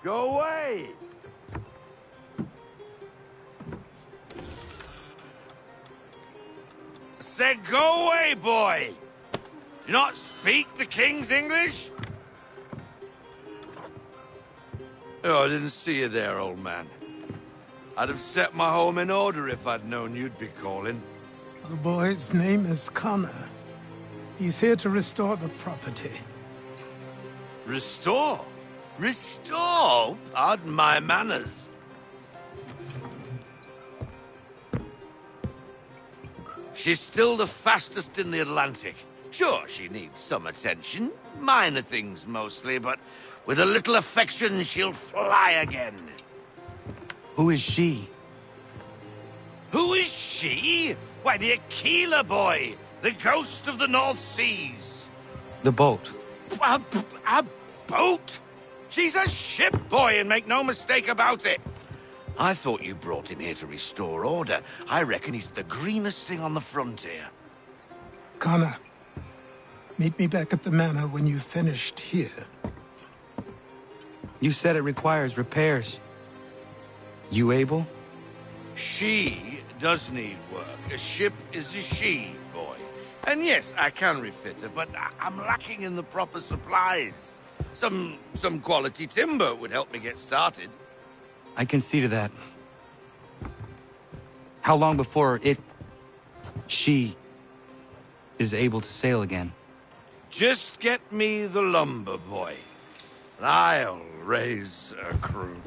Go away! Said go away, boy! Do you not speak the King's English? Oh, I didn't see you there, old man. I'd have set my home in order if I'd known you'd be calling. The boy's name is Connor. He's here to restore the property. Restore? Restore? Pardon my manners. She's still the fastest in the Atlantic. Sure, she needs some attention. Minor things mostly, but with a little affection, she'll fly again. Who is she? Who is she? Why, the Aquila boy, the ghost of the North Seas. The boat. A boat? She's a ship boy, and make no mistake about it. I thought you brought him here to restore order. I reckon he's the greenest thing on the frontier. Connor, meet me back at the manor when you've finished here. You said it requires repairs. You able? She does need work. A ship is a she, boy. And yes, I can refit her, but I'm lacking in the proper supplies. Some quality timber would help me get started. I can see to that. How long before she, is able to sail again? Just get me the lumber, boy. And I'll raise a crew.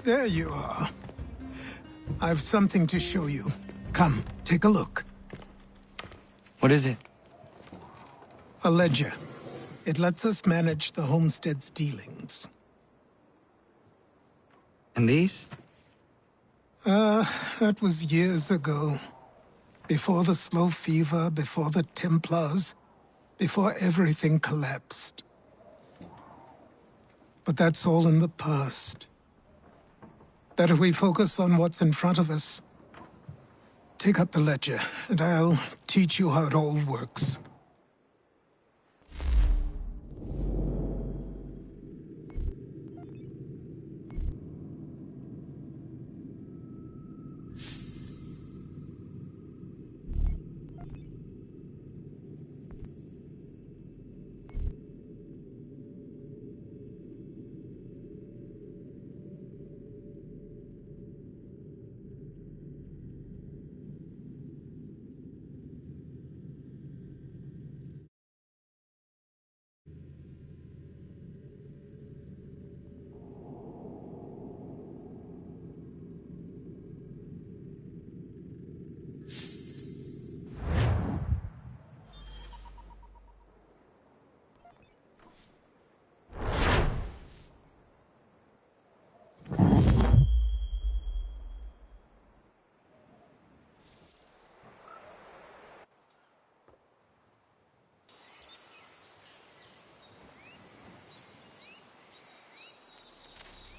There you are. I've something to show you. Come, take a look. What is it? A ledger. It lets us manage the homestead's dealings. And these? That was years ago. Before the slow fever, before the Templars, before everything collapsed. But that's all in the past. Better we focus on what's in front of us. Take up the ledger, and I'll teach you how it all works.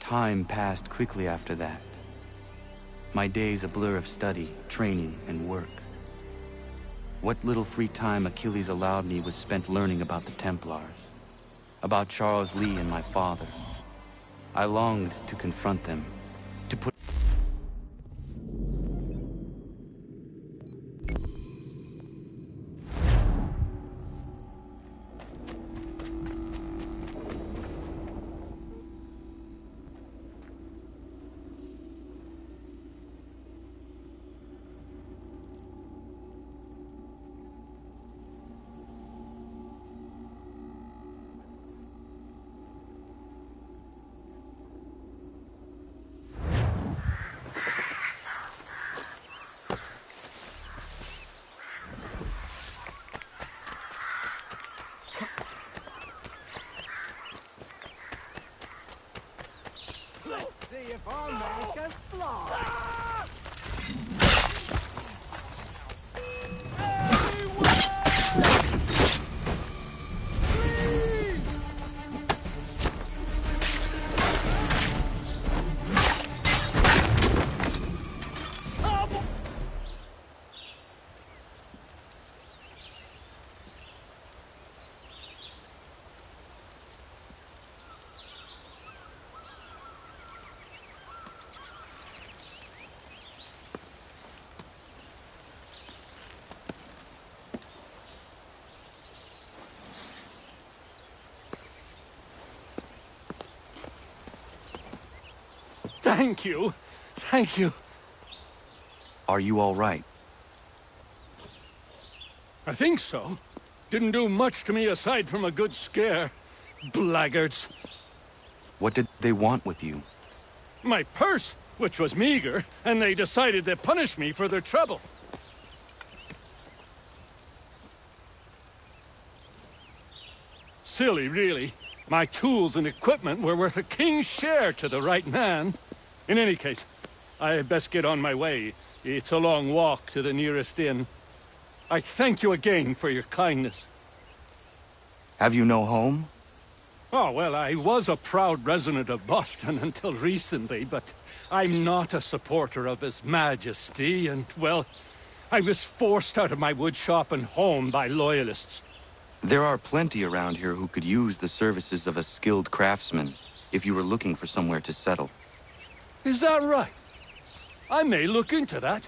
Time passed quickly after that. My days a blur of study, training, and work. What little free time Achilles allowed me was spent learning about the Templars, about Charles Lee and my father. I longed to confront them, to put... See if our man can fly. Thank you. Thank you. Are you all right? I think so. Didn't do much to me aside from a good scare. Blackguards. What did they want with you? My purse, which was meager, and they decided to punish me for their trouble. Silly, really. My tools and equipment were worth a king's share to the right man. In any case, I had best get on my way. It's a long walk to the nearest inn. I thank you again for your kindness. Have you no home? Oh, well, I was a proud resident of Boston until recently, but I'm not a supporter of His Majesty, and, well, I was forced out of my woodshop and home by loyalists. There are plenty around here who could use the services of a skilled craftsman if you were looking for somewhere to settle. Is that right? I may look into that.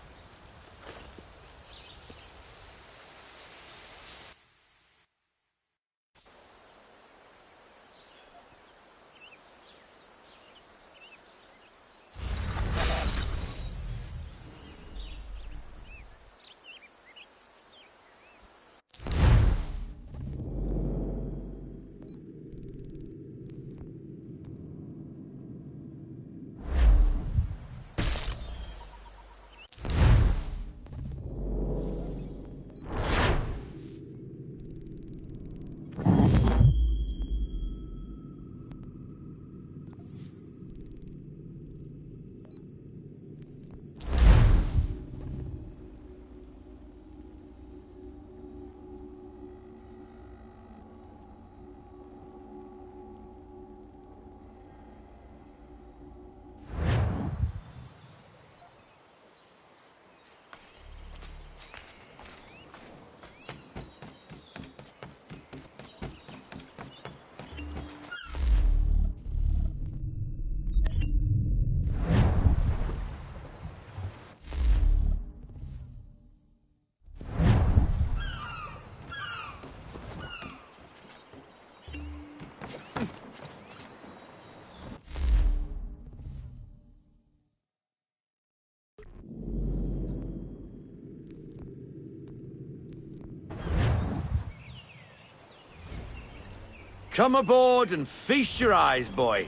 Come aboard and feast your eyes, boy.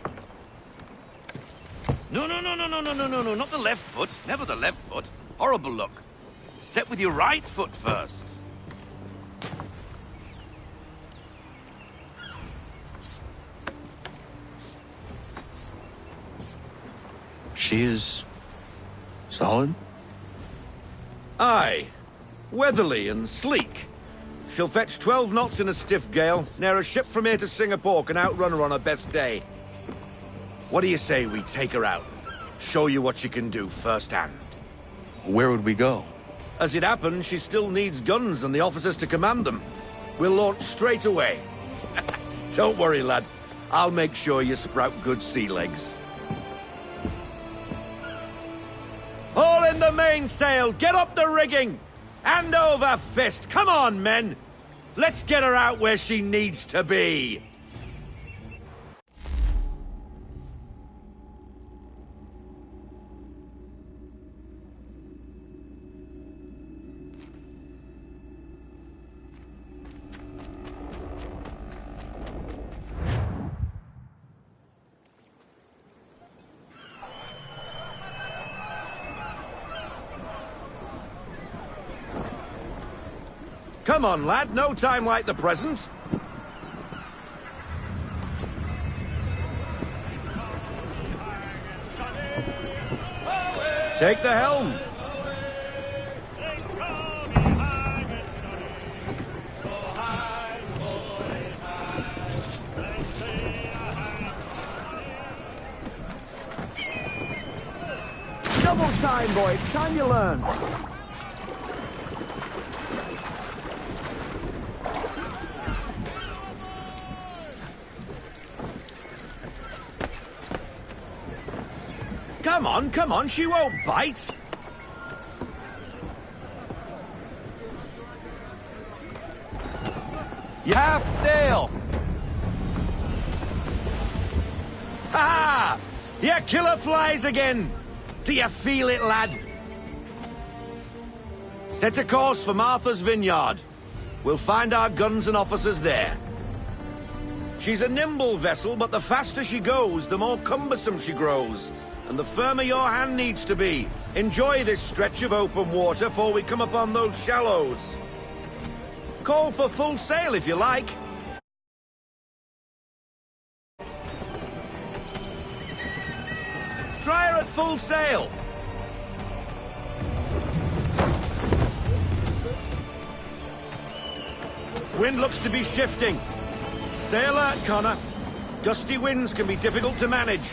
No, not the left foot. Never the left foot. Horrible look. Step with your right foot first. She is... solid? Aye. Weatherly and sleek. She'll fetch 12 knots in a stiff gale. Ne'er a ship from here to Singapore can outrun her on her best day. What do you say we take her out? Show you what she can do firsthand. Where would we go? As it happens, she still needs guns and the officers to command them. We'll launch straight away. Don't worry, lad. I'll make sure you sprout good sea legs. Haul in the mainsail! Get up the rigging! Hand over fist! Come on, men! Let's get her out where she needs to be! Come on, lad. No time like the present. Take the helm. Double time, boy. Time you learn. Come on, she won't bite. Half sail! Ha! Your killer flies again. Do you feel it, lad? Set a course for Martha's Vineyard. We'll find our guns and officers there. She's a nimble vessel, but the faster she goes, the more cumbersome she grows. And the firmer your hand needs to be. Enjoy this stretch of open water before we come upon those shallows. Call for full sail if you like. Try her at full sail. Wind looks to be shifting. Stay alert, Connor. Gusty winds can be difficult to manage.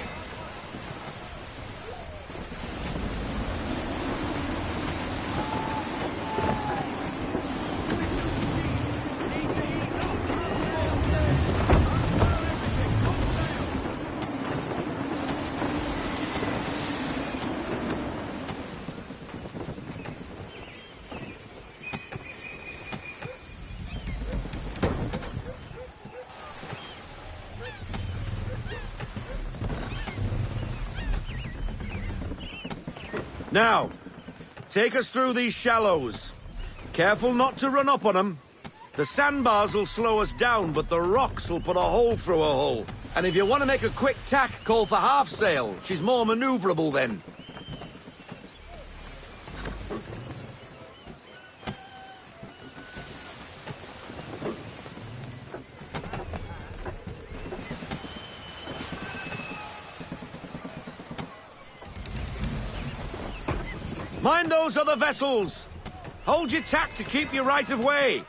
Now, take us through these shallows. Careful not to run up on them. The sandbars will slow us down, but the rocks will put a hole through a hull. And if you want to make a quick tack, call for half sail. She's more maneuverable then. Mind those other vessels! Hold your tack to keep your right of way!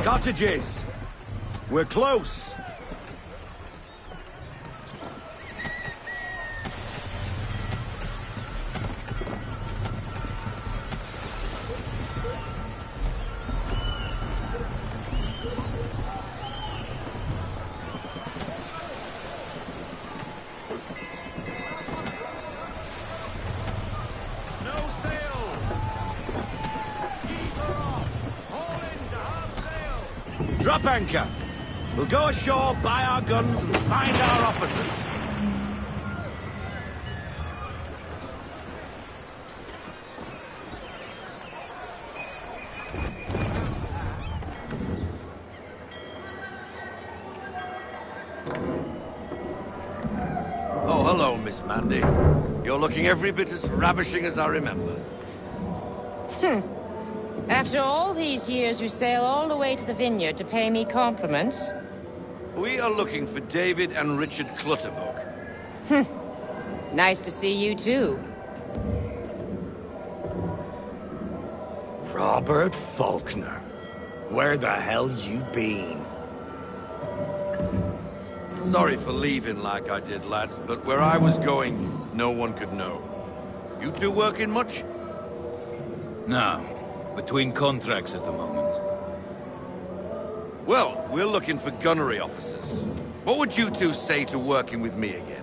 Cottages! We're close! Drop anchor. We'll go ashore, buy our guns, and find our officers. Oh, hello, Miss Mandy. You're looking every bit as ravishing as I remember. After all these years, you sail all the way to the vineyard to pay me compliments? We are looking for David and Richard Clutterbuck. Nice to see you, too. Robert Faulkner. Where the hell you been? Sorry for leaving like I did, lads, but where I was going, no one could know. You two working much? No. Between contracts at the moment. Well, we're looking for gunnery officers. What would you two say to working with me again?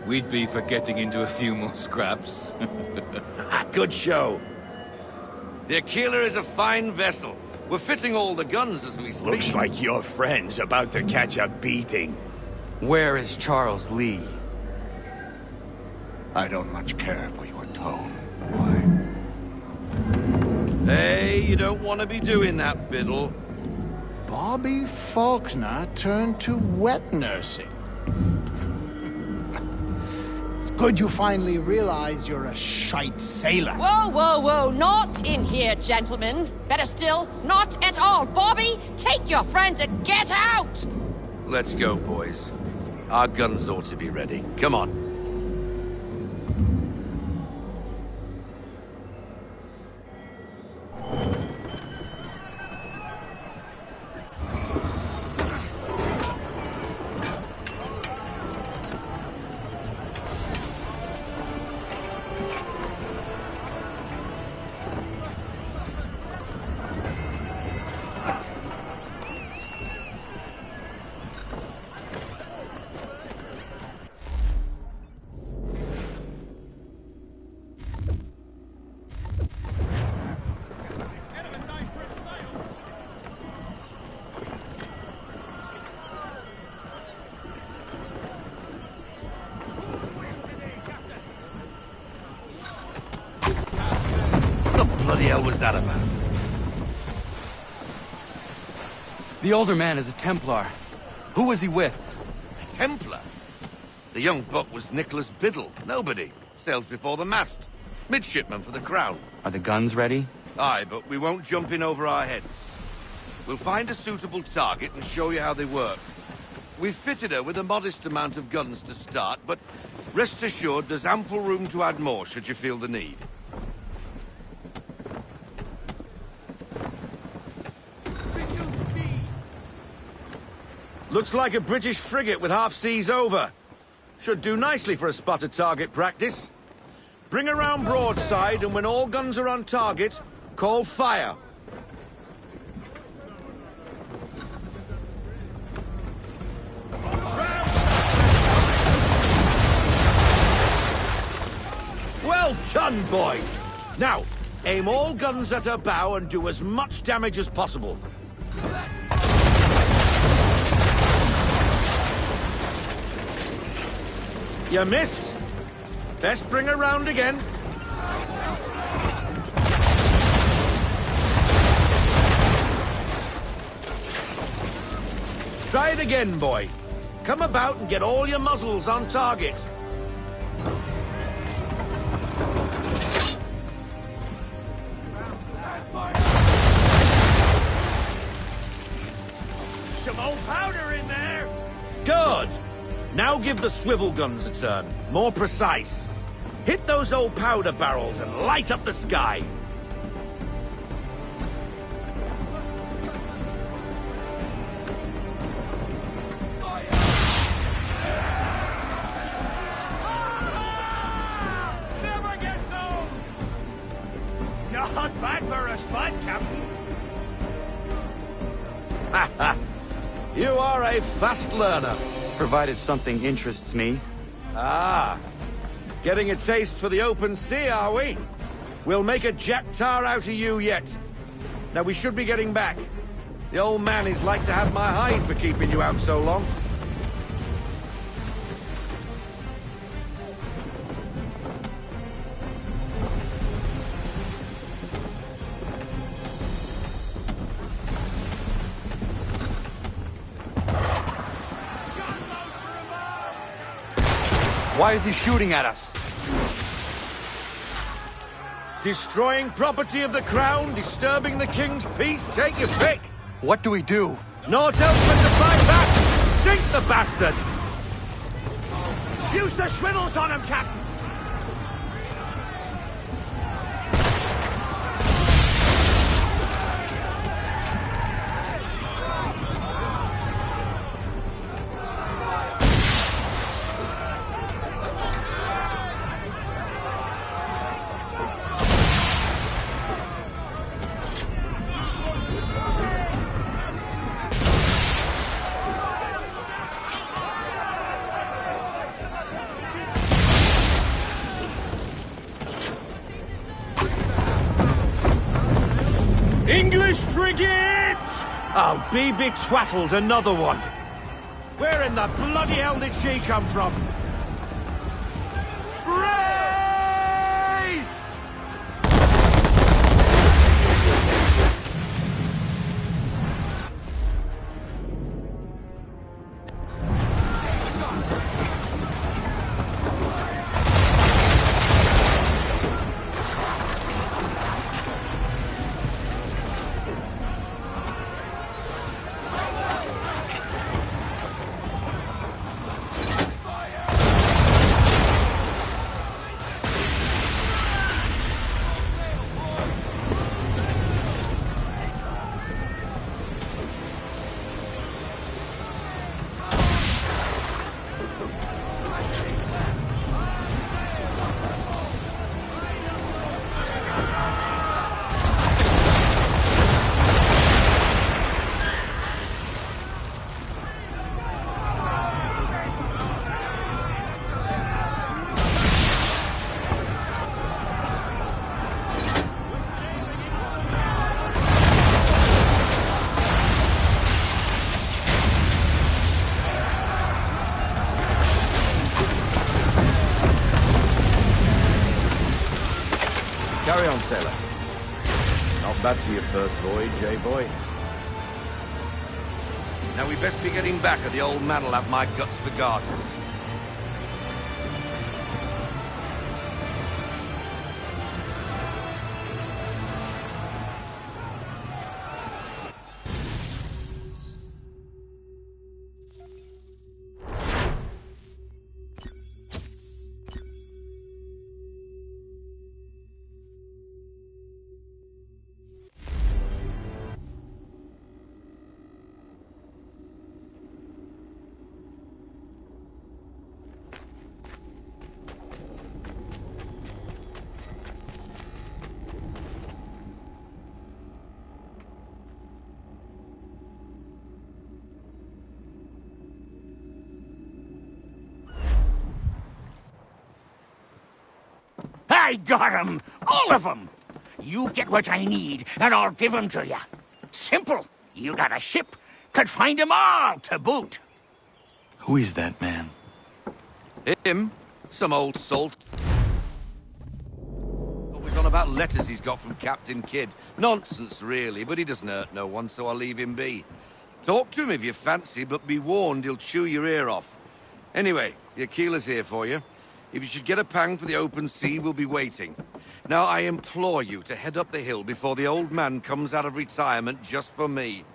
We'd be for getting into a few more scraps. Good show. The Aquila is a fine vessel. We're fitting all the guns as we speak. Looks like your friend's about to catch a beating. Where is Charles Lee? I don't much care for your tone. Hey, you don't want to be doing that, Biddle. Bobby Faulkner turned to wet nursing. It's good you finally realize you're a shite sailor. Whoa, whoa, whoa, not in here, gentlemen. Better still, not at all. Bobby, take your friends and get out! Let's go, boys. Our guns ought to be ready. Come on. What the hell was that about? The older man is a Templar. Who was he with? A Templar? The young buck was Nicholas Biddle. Nobody. Sails before the mast. Midshipman for the Crown. Are the guns ready? Aye, but we won't jump in over our heads. We'll find a suitable target and show you how they work. We've fitted her with a modest amount of guns to start, but rest assured there's ample room to add more should you feel the need. Looks like a British frigate with half seas over. Should do nicely for a spotted target practice. Bring around broadside, and when all guns are on target, call fire. Well done, boys. Now, aim all guns at her bow and do as much damage as possible. You missed. Best bring her round again. Try it again, boy. Come about and get all your muzzles on target. Some old powder in there! Good. Now give the swivel guns a turn. More precise. Hit those old powder barrels and light up the sky. Never gets old! Not bad for a spud, Captain. You are a fast learner. Provided something interests me. Ah. Getting a taste for the open sea, are we? We'll make a jack tar out of you yet. Now we should be getting back. The old man is like to have my hide for keeping you out so long. Why is he shooting at us? Destroying property of the crown, disturbing the king's peace, take your pick. What do we do? Naught else but to fight back! Sink the bastard! Use the swivels on him, Captain! English frigate! I'll be big twattled, another one. Where in the bloody hell did she come from? Brace! Carry on, sailor. Not bad for your first voyage, eh, boy? Now we best be getting back, or the old man'll have my guts for garters. I got 'em! All of 'em! You get what I need, and I'll give 'em to you. Simple. You got a ship, could find 'em all to boot. Who is that man? Him? Some old salt. Always on about letters he's got from Captain Kidd. Nonsense, really, but he doesn't hurt no one, so I'll leave him be. Talk to him if you fancy, but be warned he'll chew your ear off. Anyway, your keeler's here for you. If you should get a pang for the open sea, we'll be waiting. Now, I implore you to head up the hill before the old man comes out of retirement just for me.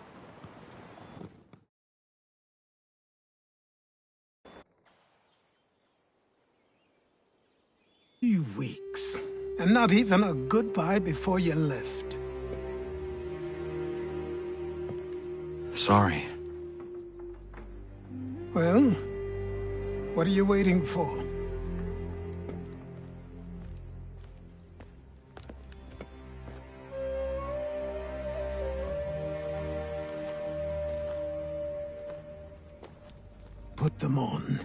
3 weeks, and not even a goodbye before you left. Sorry. Well, what are you waiting for? Put them on.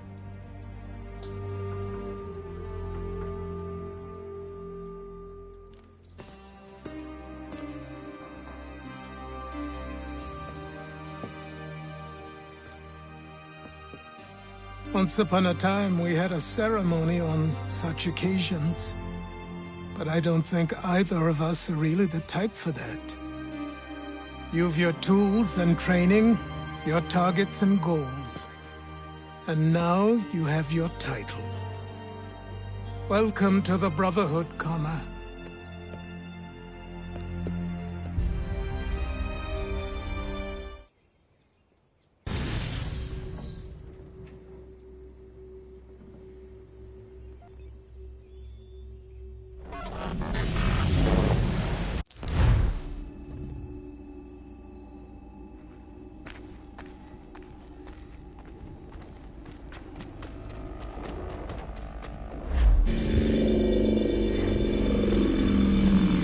Once upon a time, we had a ceremony on such occasions. But I don't think either of us are really the type for that. You've your tools and training, your targets and goals. And now you have your title. Welcome to the Brotherhood, Connor.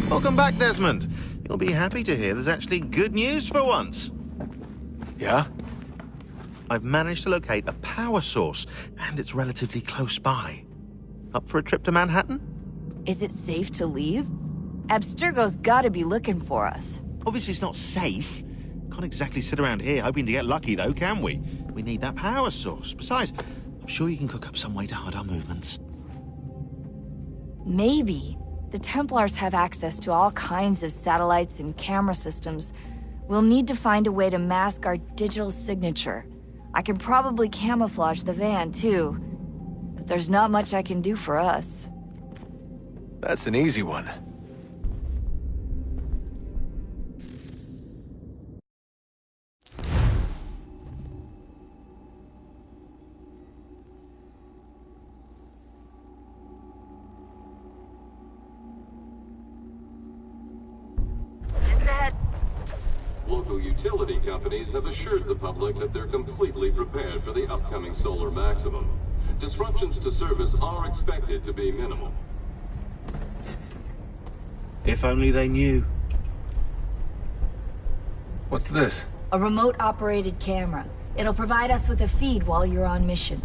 Welcome back, Desmond. You'll be happy to hear there's actually good news for once. Yeah? I've managed to locate a power source, and it's relatively close by. Up for a trip to Manhattan? Is it safe to leave? Abstergo's gotta be looking for us. Obviously it's not safe. Can't exactly sit around here hoping to get lucky, though, can we? We need that power source. Besides, I'm sure you can cook up some way to hide our movements. Maybe. The Templars have access to all kinds of satellites and camera systems. We'll need to find a way to mask our digital signature. I can probably camouflage the van, too. But there's not much I can do for us. That's an easy one. Local utility companies have assured the public that they're completely prepared for the upcoming solar maximum. Disruptions to service are expected to be minimal. If only they knew. What's this? A remote-operated camera. It'll provide us with a feed while you're on mission.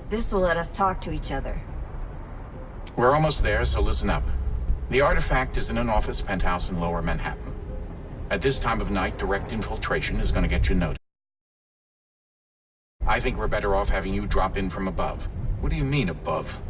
This will let us talk to each other. We're almost there, so listen up. The artifact is in an office penthouse in Lower Manhattan. At this time of night, direct infiltration is going to get you noticed. I think we're better off having you drop in from above. What do you mean, above?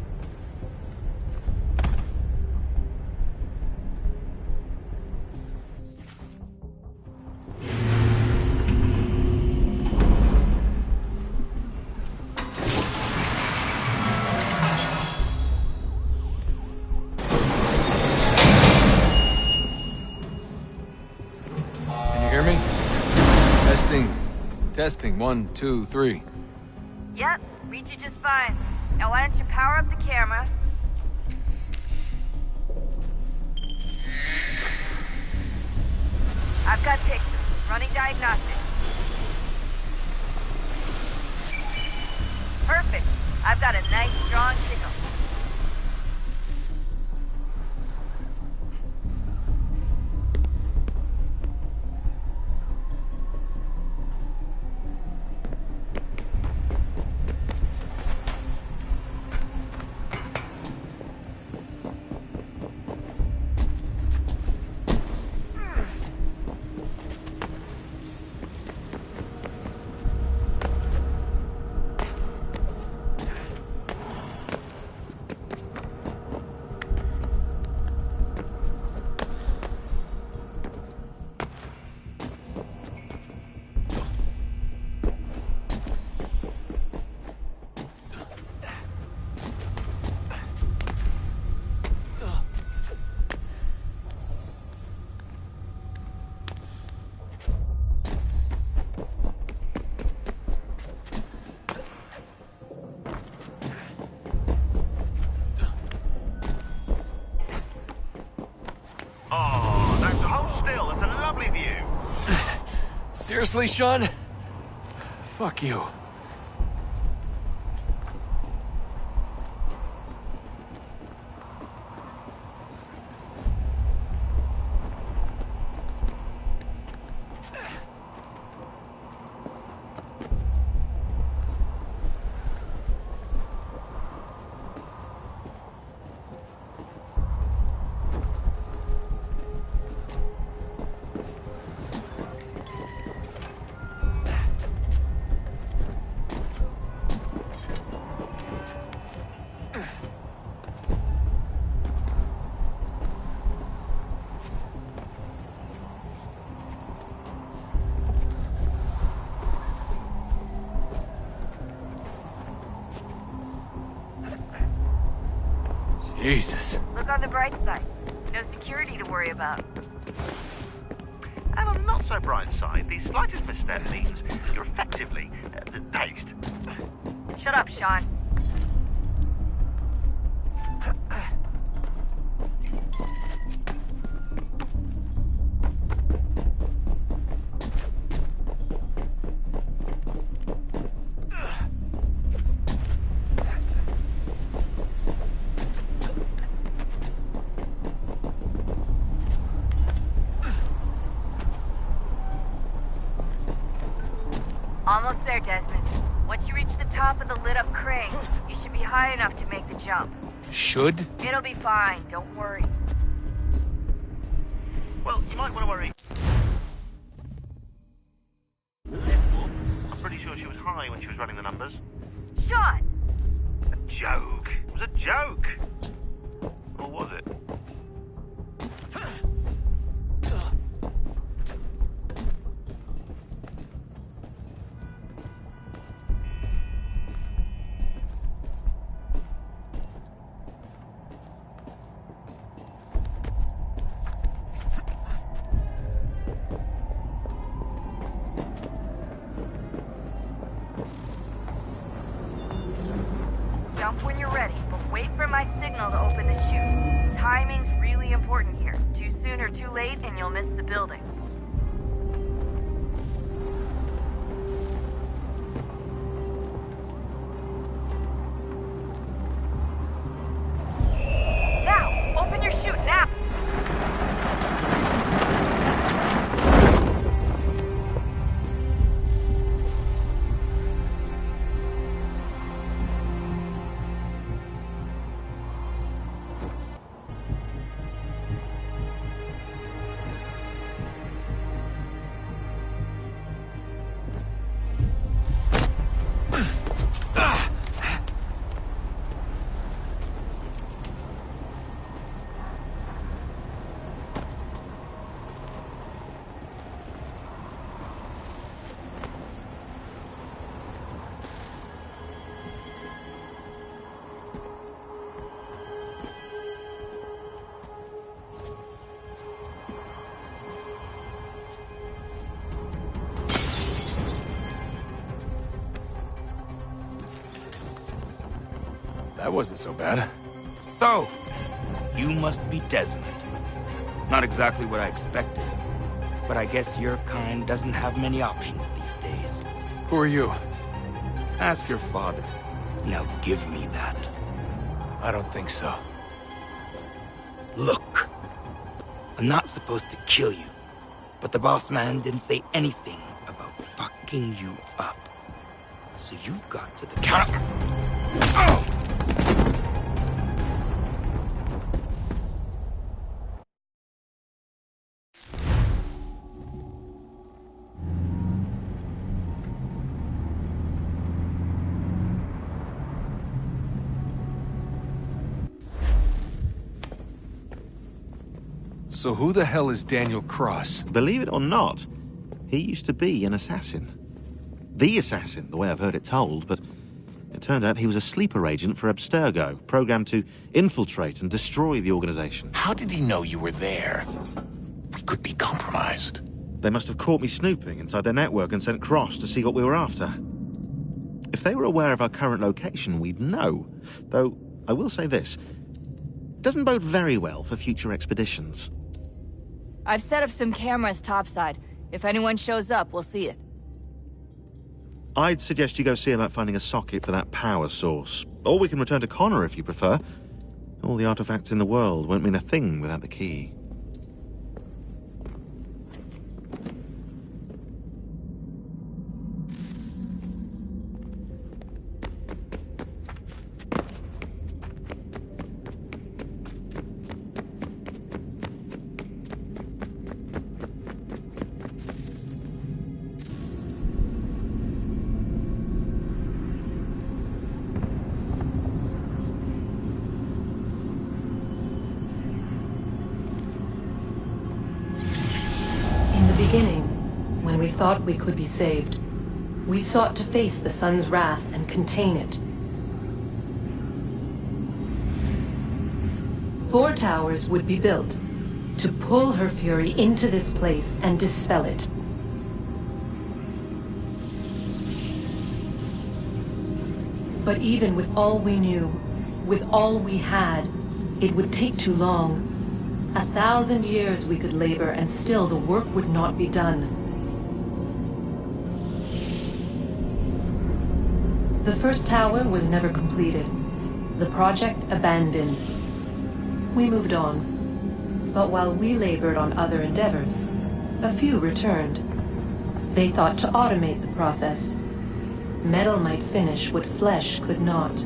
Testing, 1, 2, 3. Yep, read you just fine. Now why don't you power up the camera? I've got pictures. Running diagnostics. Perfect. I've got a nice, strong signal. Seriously, Sean? Fuck you. Jesus. Look on the bright side. No security to worry about. And on the not so bright side, the slightest misstep means you're effectively dazed. Shut up, Sean. Almost there, Desmond. Once you reach the top of the lit-up crane, you should be high enough to make the jump. Should? It'll be fine, don't worry. Well, you might want to worry. I'm pretty sure she was high when she was running the numbers. Sean! A joke. It was a joke. Or was it? Jump when you're ready, but wait for my signal to open the chute. Timing's really important here. Too soon or too late, and you'll miss the building. Now! Open your chute, now! That wasn't so bad. So, you must be Desmond. Not exactly what I expected, but I guess your kind doesn't have many options these days. Who are you? Ask your father. Now give me that. I don't think so. Look, I'm not supposed to kill you, but the boss man didn't say anything about fucking you up. So you got to the counter. Oh! So who the hell is Daniel Cross? Believe it or not, he used to be an assassin. The assassin, the way I've heard it told, but it turned out he was a sleeper agent for Abstergo, programmed to infiltrate and destroy the organization. How did he know you were there? We could be compromised. They must have caught me snooping inside their network and sent Cross to see what we were after. If they were aware of our current location, we'd know. Though, I will say this. It doesn't bode very well for future expeditions. I've set up some cameras topside. If anyone shows up, we'll see it. I'd suggest you go see about finding a socket for that power source. Or we can return to Connor if you prefer. All the artifacts in the world won't mean a thing without the key. When we thought we could be saved, we sought to face the sun's wrath and contain it. 4 towers would be built to pull her fury into this place and dispel it. But even with all we knew, with all we had, it would take too long. 1,000 years we could labor and still the work would not be done. The first tower was never completed. The project abandoned. We moved on. But while we labored on other endeavors, a few returned. They thought to automate the process. Metal might finish what flesh could not.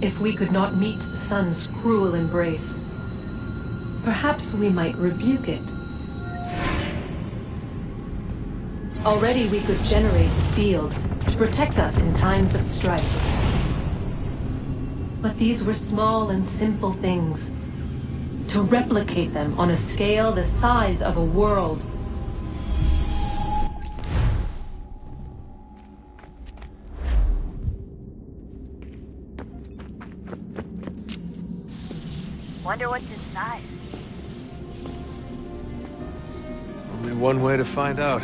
If we could not meet the sun's cruel embrace, perhaps we might rebuke it. Already we could generate fields to protect us in times of strife. But these were small and simple things. To replicate them on a scale the size of a world. Wonder what's inside. Only one way to find out.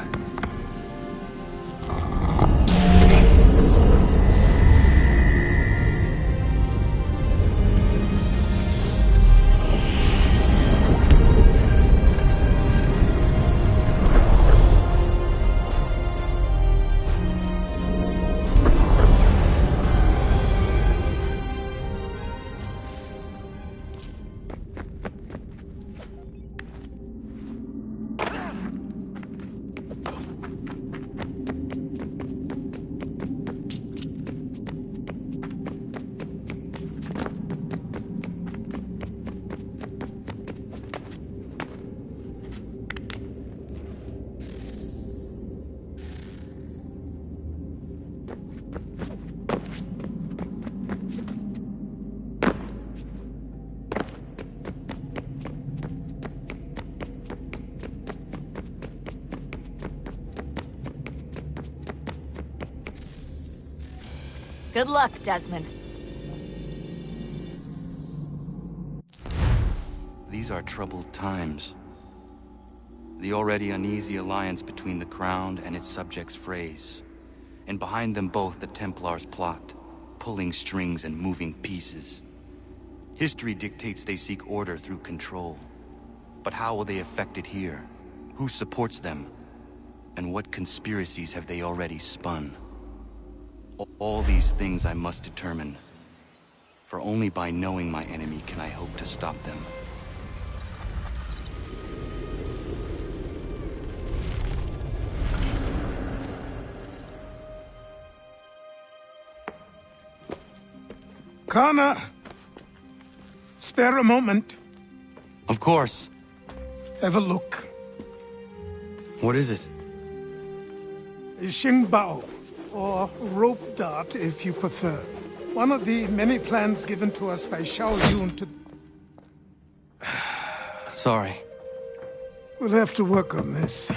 Good luck, Desmond. These are troubled times. The already uneasy alliance between the Crown and its subjects frays. And behind them both the Templars plot, pulling strings and moving pieces. History dictates they seek order through control. But how will they affect it here? Who supports them? And what conspiracies have they already spun? All these things I must determine. For only by knowing my enemy can I hope to stop them. Connor! Spare a moment. Of course. Have a look. What is it? A Xingbao, or rope dart if you prefer. One of the many plans given to us by Xiao Yun to... Sorry. We'll have to work on this.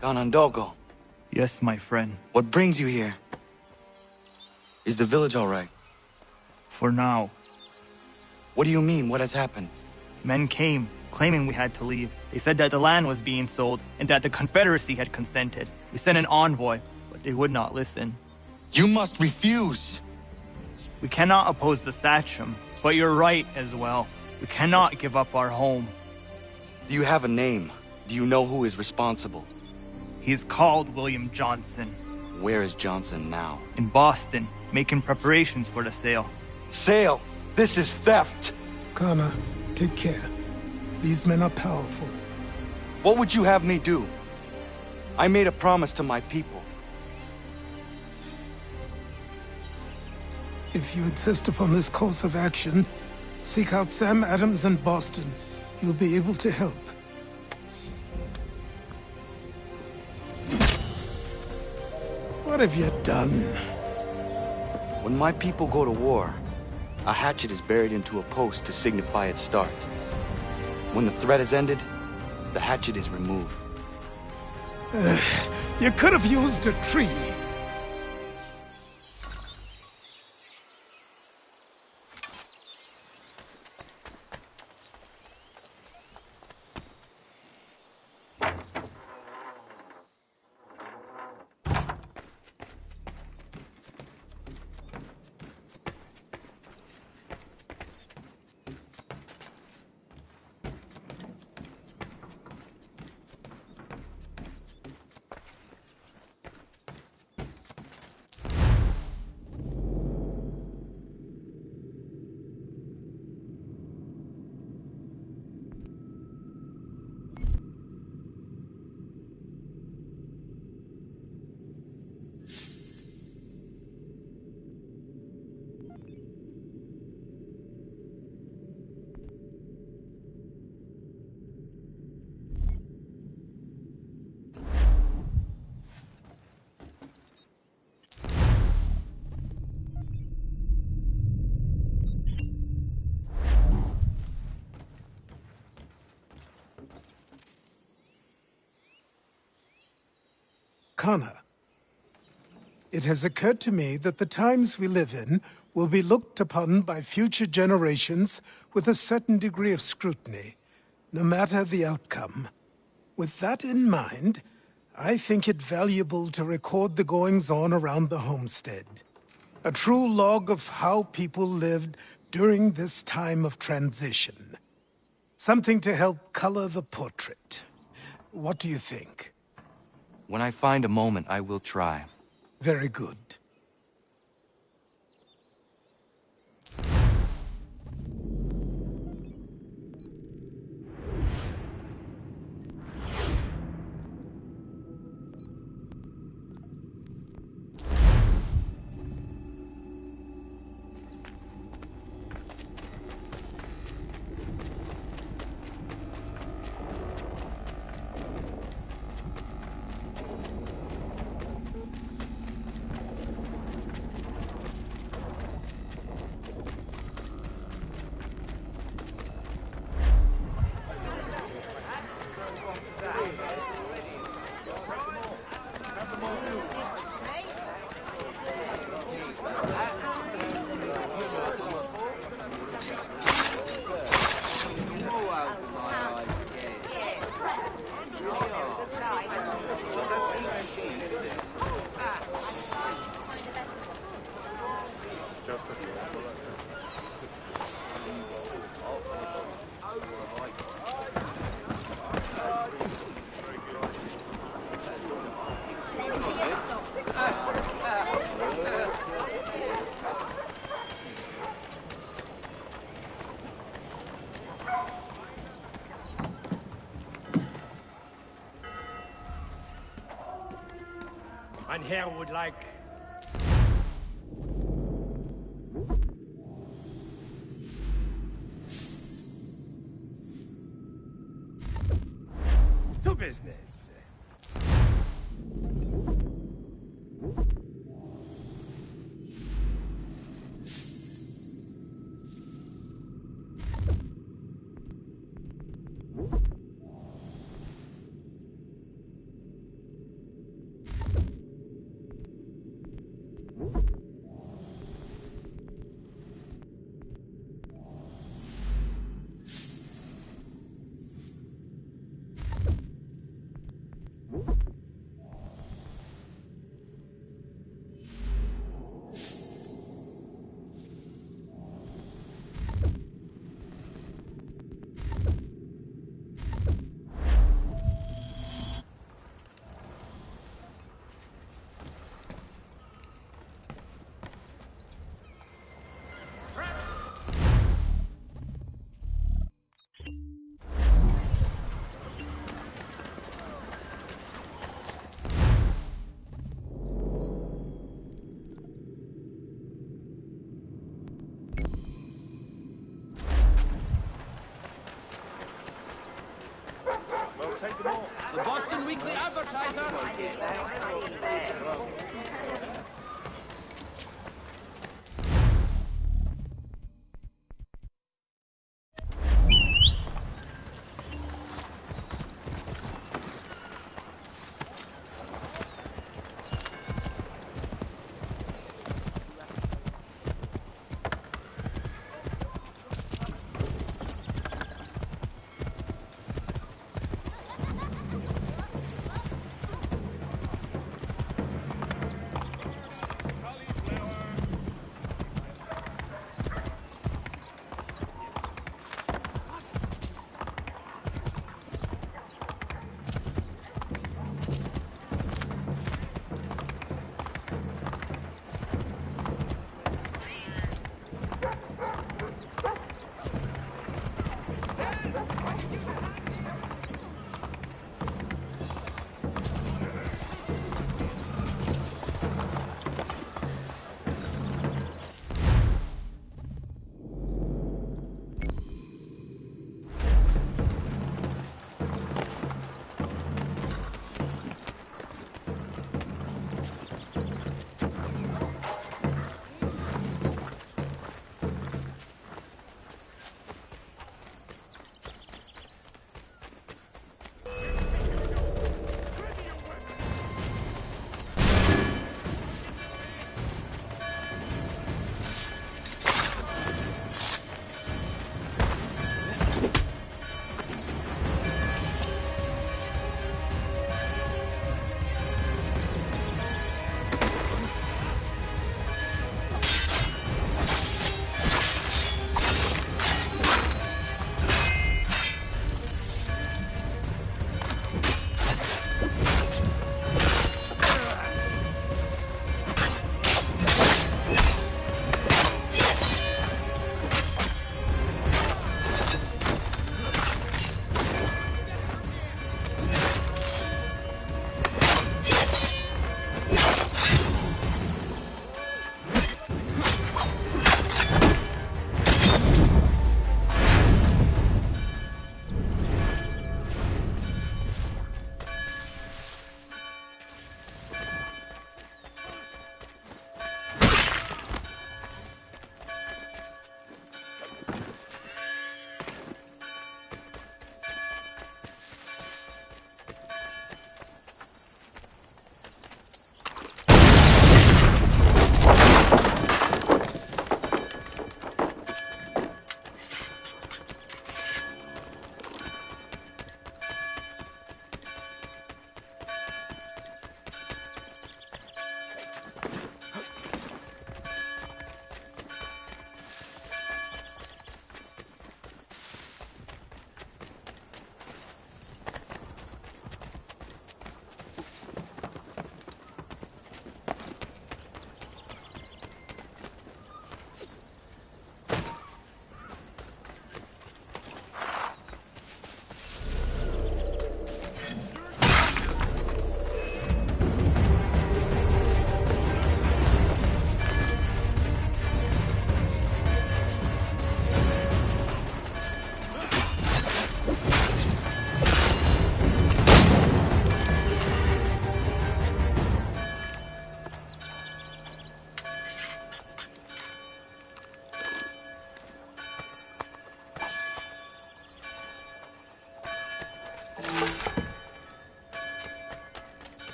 Ganondogo. Yes, my friend. What brings you here? Is the village all right? For now. What do you mean? What has happened? Men came, claiming we had to leave. They said that the land was being sold, and that the Confederacy had consented. We sent an envoy, but they would not listen. You must refuse! We cannot oppose the Sachem, but you're right as well. We cannot give up our home. Do you have a name? Do you know who is responsible? He's called William Johnson. Where is Johnson now? In Boston, making preparations for the sale. Sale! This is theft! Connor, take care. These men are powerful. What would you have me do? I made a promise to my people. If you insist upon this course of action, seek out Sam Adams in Boston. He'll be able to help. What have you done? When my people go to war, a hatchet is buried into a post to signify its start. When the threat is ended, the hatchet is removed. You could have used a tree. Connor, it has occurred to me that the times we live in will be looked upon by future generations with a certain degree of scrutiny, no matter the outcome. With that in mind, I think it valuable to record the goings-on around the homestead. A true log of how people lived during this time of transition. Something to help color the portrait. What do you think? When I find a moment, I will try. Very good. Ein Herr would like... To business.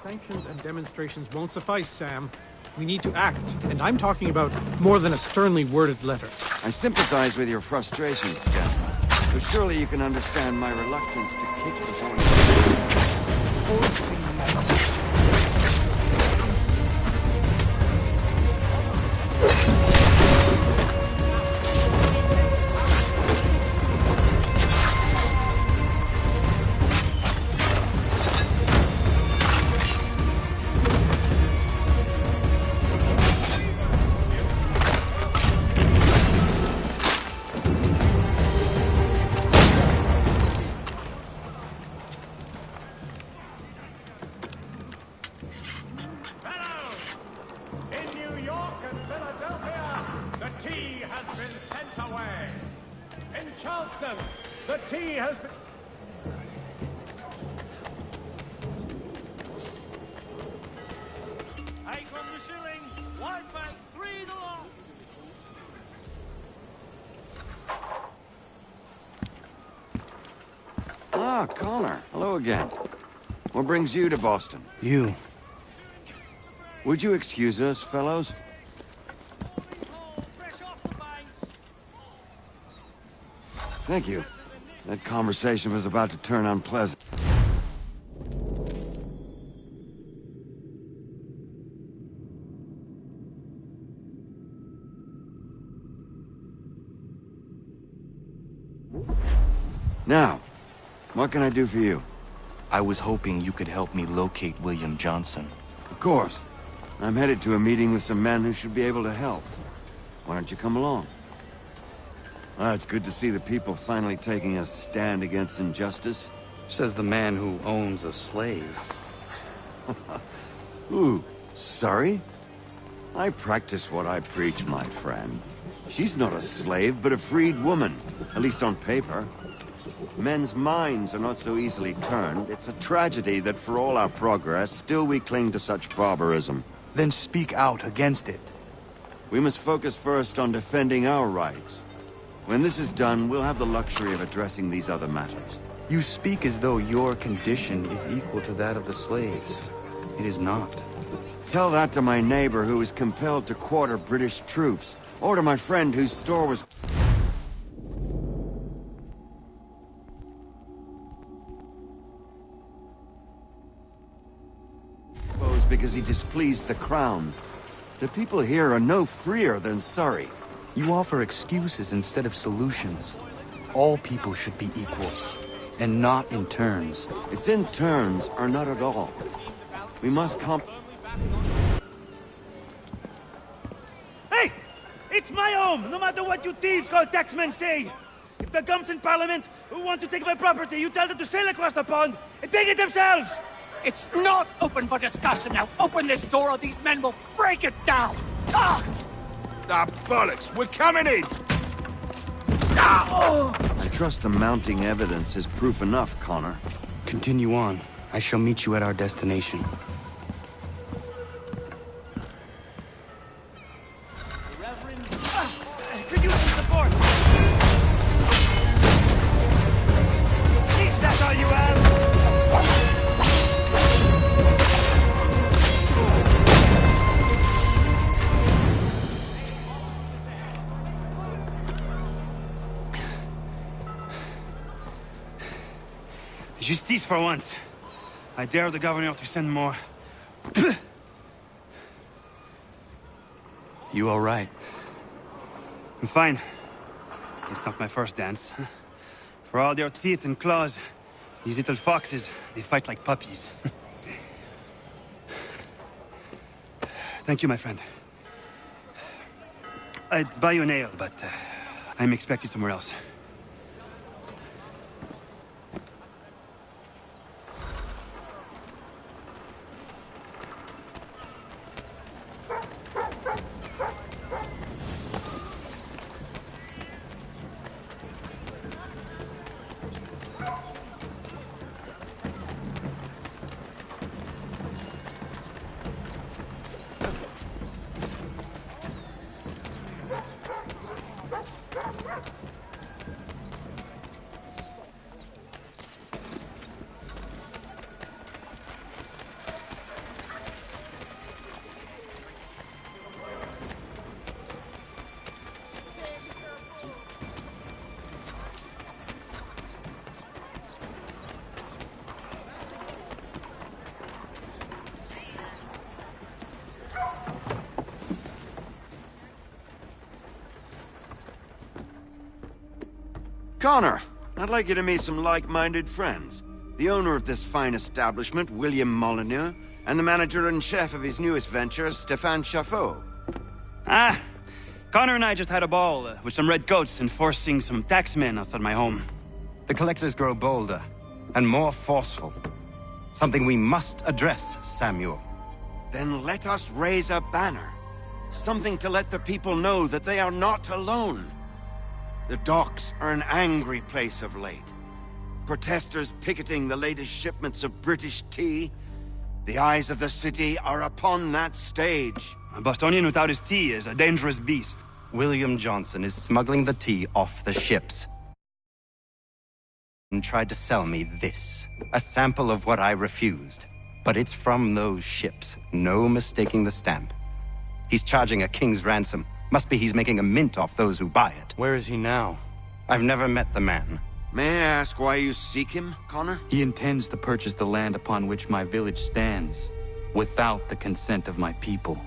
Sanctions and demonstrations won't suffice, Sam. We need to act, and I'm talking about more than a sternly worded letter. I sympathize with your frustrations, General. But surely you can understand my reluctance to kick the horn. The tea has been... I from the shilling, 153 the law. Ah, Connor. Hello again. What brings you to Boston? You. Would you excuse us, fellows? Thank you. That conversation was about to turn unpleasant. Now, what can I do for you? I was hoping you could help me locate William Johnson. Of course. I'm headed to a meeting with some men who should be able to help. Why don't you come along? It's good to see the people finally taking a stand against injustice. Says the man who owns a slave. Ooh, sorry? I practice what I preach, my friend. She's not a slave, but a freed woman, at least on paper. Men's minds are not so easily turned. It's a tragedy that for all our progress, still we cling to such barbarism. Then speak out against it. We must focus first on defending our rights. When this is done, we'll have the luxury of addressing these other matters. You speak as though your condition is equal to that of the slaves. It is not. Tell that to my neighbor who was compelled to quarter British troops, or to my friend whose store was... because he displeased the crown. The people here are no freer than Surrey. You offer excuses instead of solutions. All people should be equal, and not in turns. It's in turns, or not at all. We must Hey! It's my home, no matter what you thieves called taxmen say! If the gums in Parliament who want to take my property, you tell them to sail across the pond and take it themselves! It's not open for discussion now. Open this door or these men will break it down. Ah! Ah, bollocks! We're coming in! I trust the mounting evidence is proof enough, Connor. Continue on. I shall meet you at our destination. Could use some support! Is that all you have? Justice for once. I dare the governor to send more. You all right? I'm fine. It's not my first dance. For all their teeth and claws, these little foxes, they fight like puppies. Thank you, my friend. I'd buy you an ale, but I'm expected somewhere else. Connor, I'd like you to meet some like-minded friends. The owner of this fine establishment, William Molyneux, and the manager and chef of his newest venture, Stéphane Chaffeau. Ah, Connor and I just had a ball with some redcoats enforcing some taxmen outside my home. The collectors grow bolder and more forceful. Something we must address, Samuel. Then let us raise a banner. Something to let the people know that they are not alone. The docks are an angry place of late. Protesters picketing the latest shipments of British tea. The eyes of the city are upon that stage. A Bostonian without his tea is a dangerous beast. William Johnson is smuggling the tea off the ships. And tried to sell me this. A sample of what I refused. But it's from those ships. No mistaking the stamp. He's charging a king's ransom. Must be he's making a mint off those who buy it. Where is he now? I've never met the man. May I ask why you seek him, Connor? He intends to purchase the land upon which my village stands, without the consent of my people.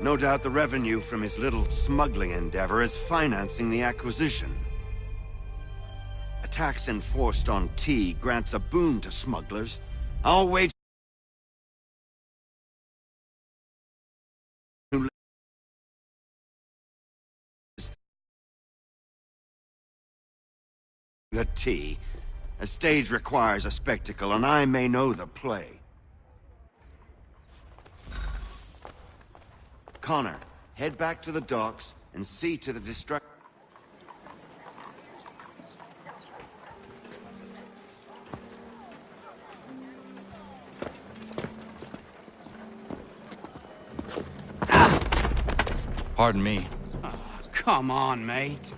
No doubt the revenue from his little smuggling endeavor is financing the acquisition. A tax enforced on tea grants a boon to smugglers. I'll wager the tea. A stage requires a spectacle, and I may know the play. Connor, head back to the docks and see to the destruction. Pardon me. Oh, come on, mate.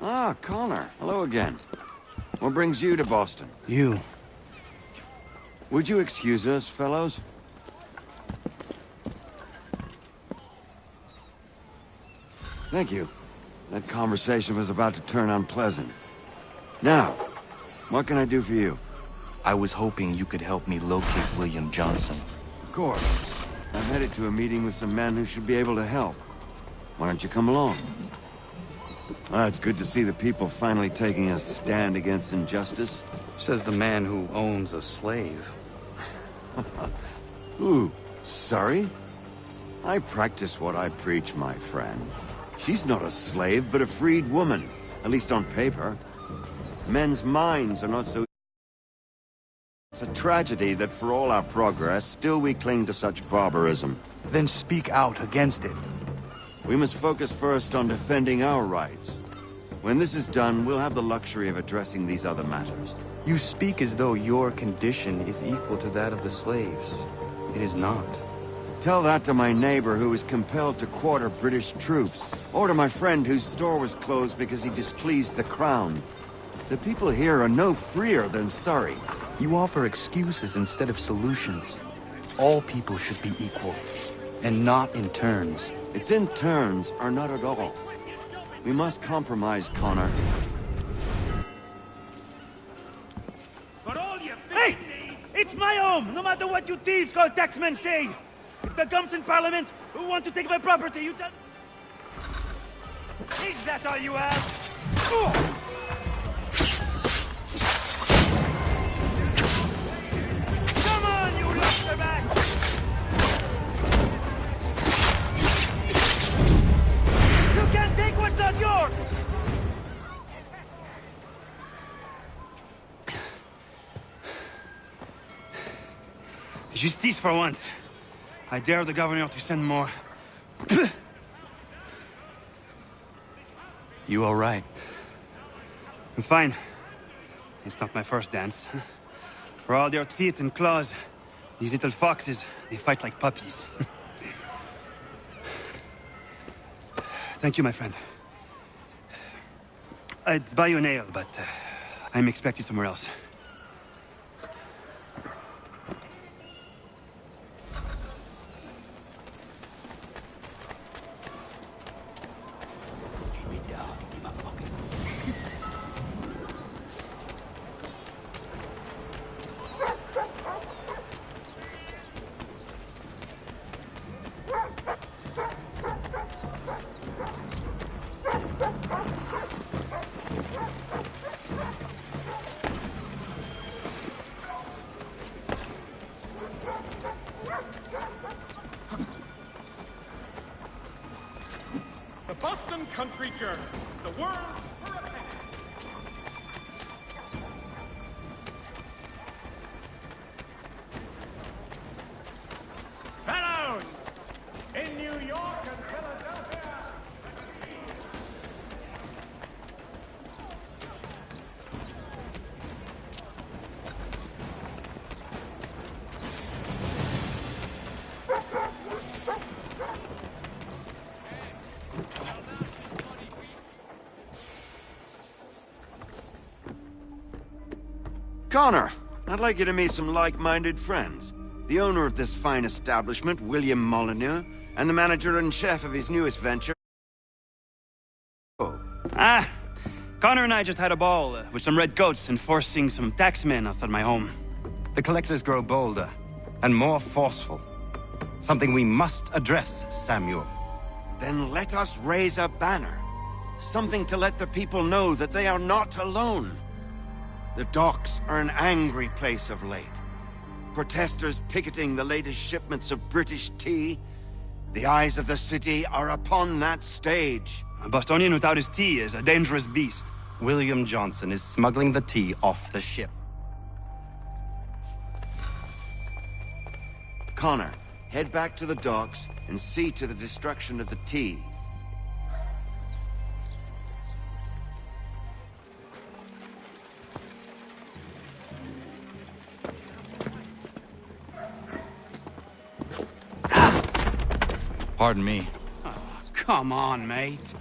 Ah, Connor. Hello again. What brings you to Boston? You. Would you excuse us, fellows? Thank you. That conversation was about to turn unpleasant. Now, what can I do for you? I was hoping you could help me locate William Johnson. Of course. I'm headed to a meeting with some men who should be able to help. Why don't you come along? It's good to see the people finally taking a stand against injustice. Says the man who owns a slave. Ooh, sorry? I practice what I preach, my friend. She's not a slave, but a freed woman. At least on paper. Men's minds are not so... It's a tragedy that for all our progress, still we cling to such barbarism. Then speak out against it. We must focus first on defending our rights. When this is done, we'll have the luxury of addressing these other matters. You speak as though your condition is equal to that of the slaves. It is not. Tell that to my neighbor who was compelled to quarter British troops, or to my friend whose store was closed because he displeased the crown. The people here are no freer than Surrey. You offer excuses instead of solutions. All people should be equal, and not in turns. It's in turns, or not at all. We must compromise, Connor. Hey! It's my home, no matter what you thieves called taxmen say! If the gums in Parliament who want to take my property, you tell... Is that all you have? Come on, you lusterback! You can't take what's not yours! Justice for once. I dare the governor to send more. You all right? I'm fine. It's not my first dance. For all their teeth and claws, these little foxes, they fight like puppies. Thank you, my friend. I'd buy you an ale, but I'm expecting somewhere else. The Boston Country Journal. The world for a penny. Fellows! In New York and Philadelphia! Connor, I'd like you to meet some like-minded friends. The owner of this fine establishment, William Molyneux, and the manager and chef of his newest venture. Ah, Connor and I just had a ball with some redcoats enforcing some taxmen outside my home. The collectors grow bolder and more forceful. Something we must address, Samuel. Then let us raise a banner. Something to let the people know that they are not alone. The docks are an angry place of late. Protesters picketing the latest shipments of British tea. The eyes of the city are upon that stage. A Bostonian without his tea is a dangerous beast. William Johnson is smuggling the tea off the ship. Connor, head back to the docks and see to the destruction of the tea. Pardon me. Oh, come on, mate.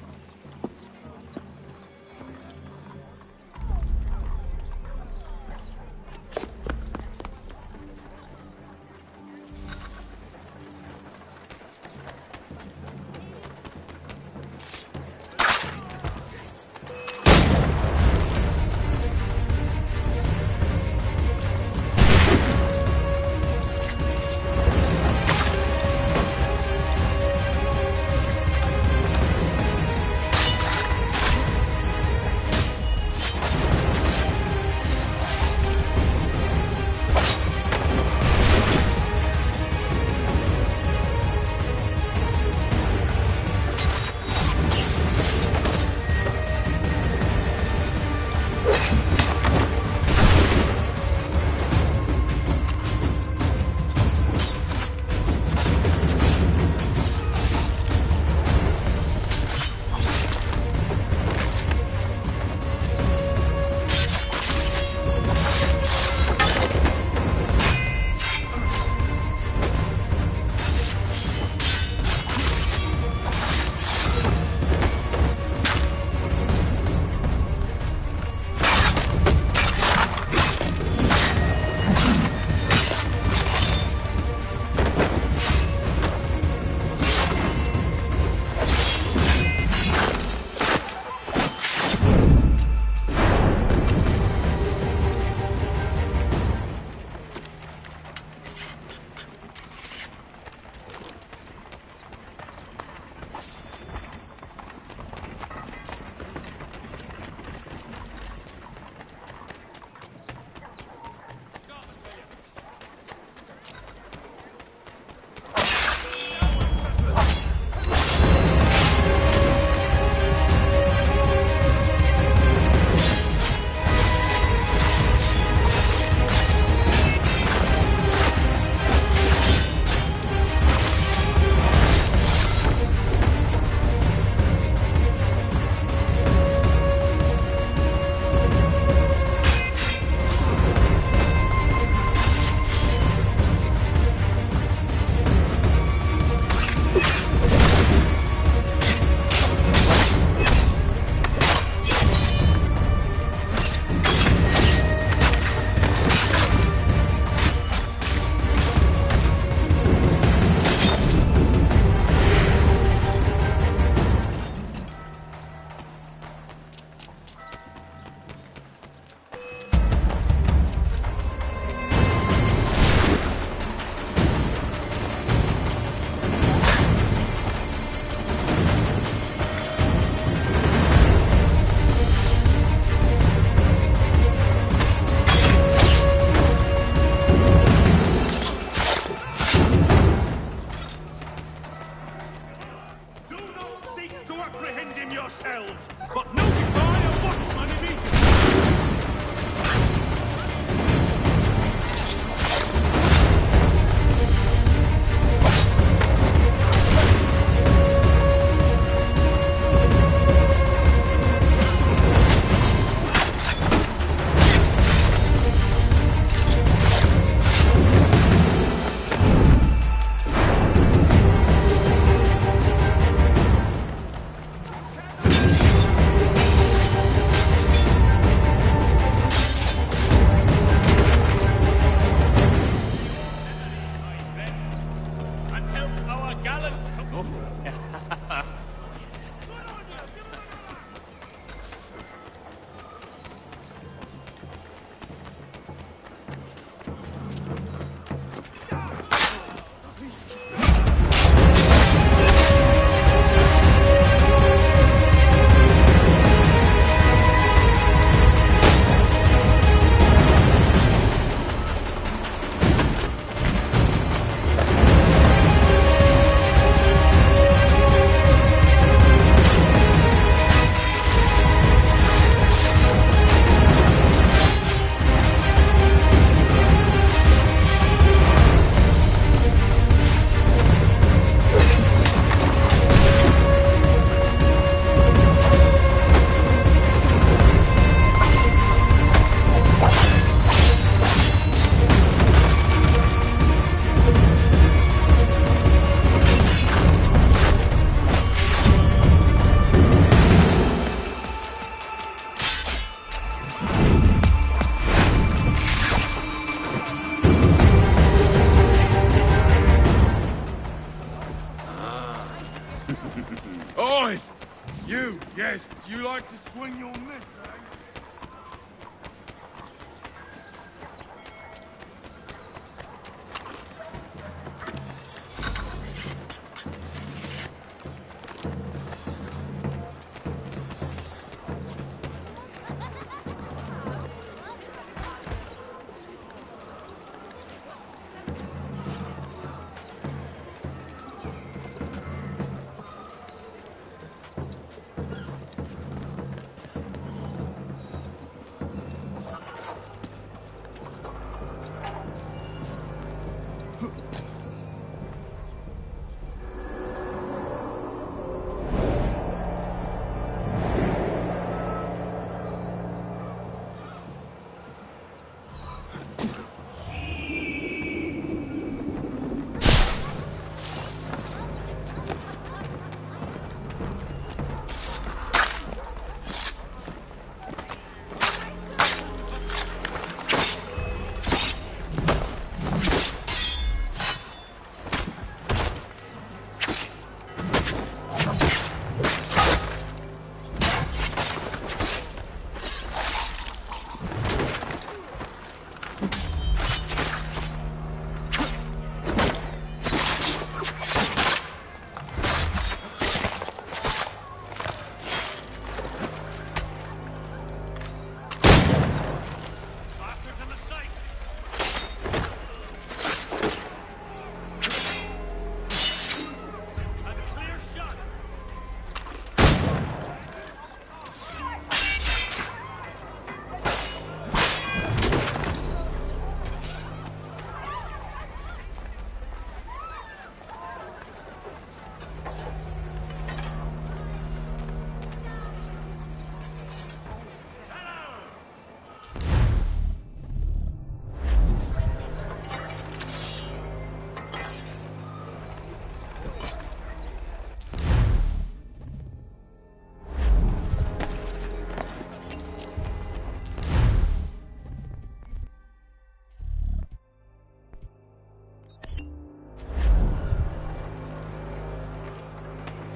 Yes, you like to swing your miss, eh?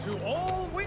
To all we...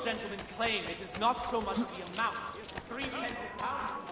gentlemen claim it is not so much the amount, 3 pence a pound.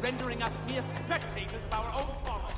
rendering us mere spectators of our own folly.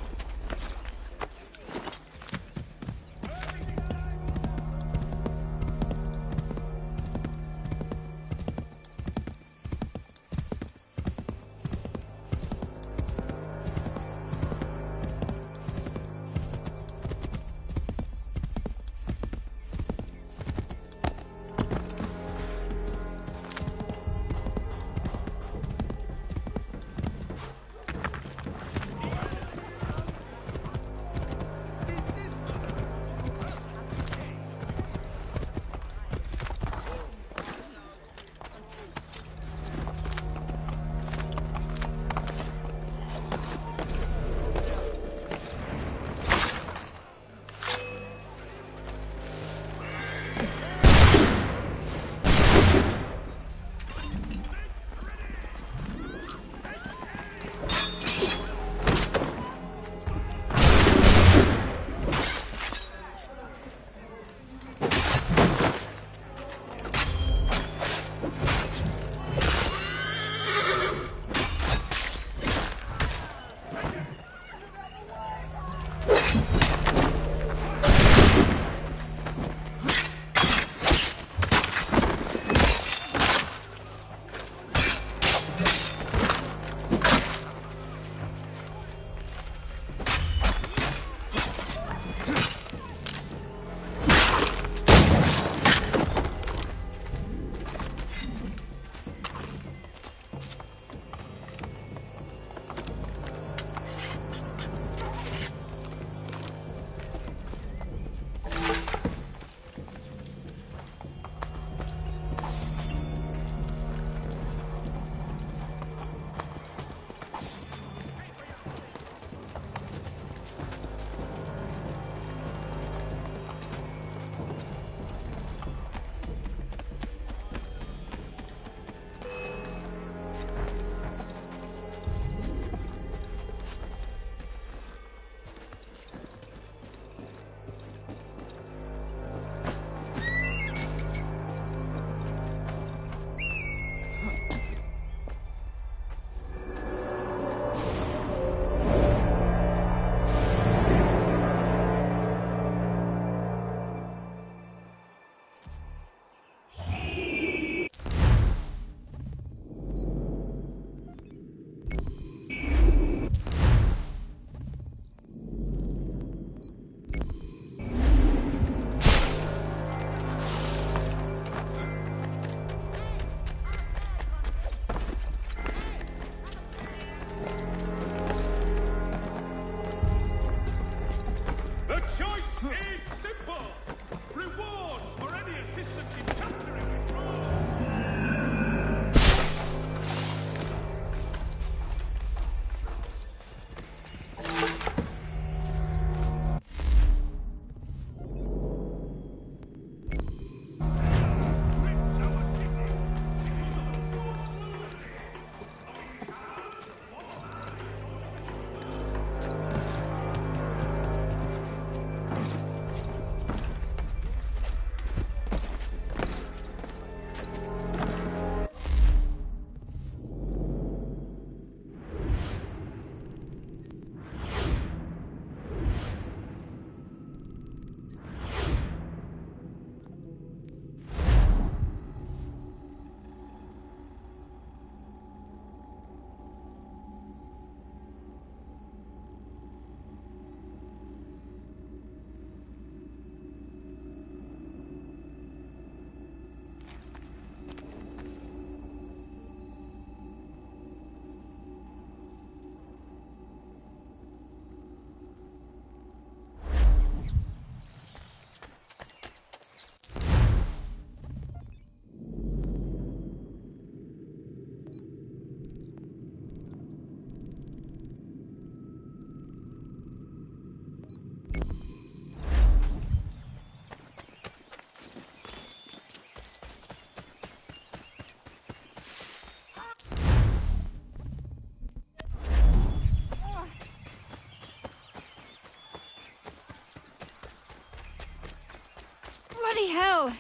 Bloody hell!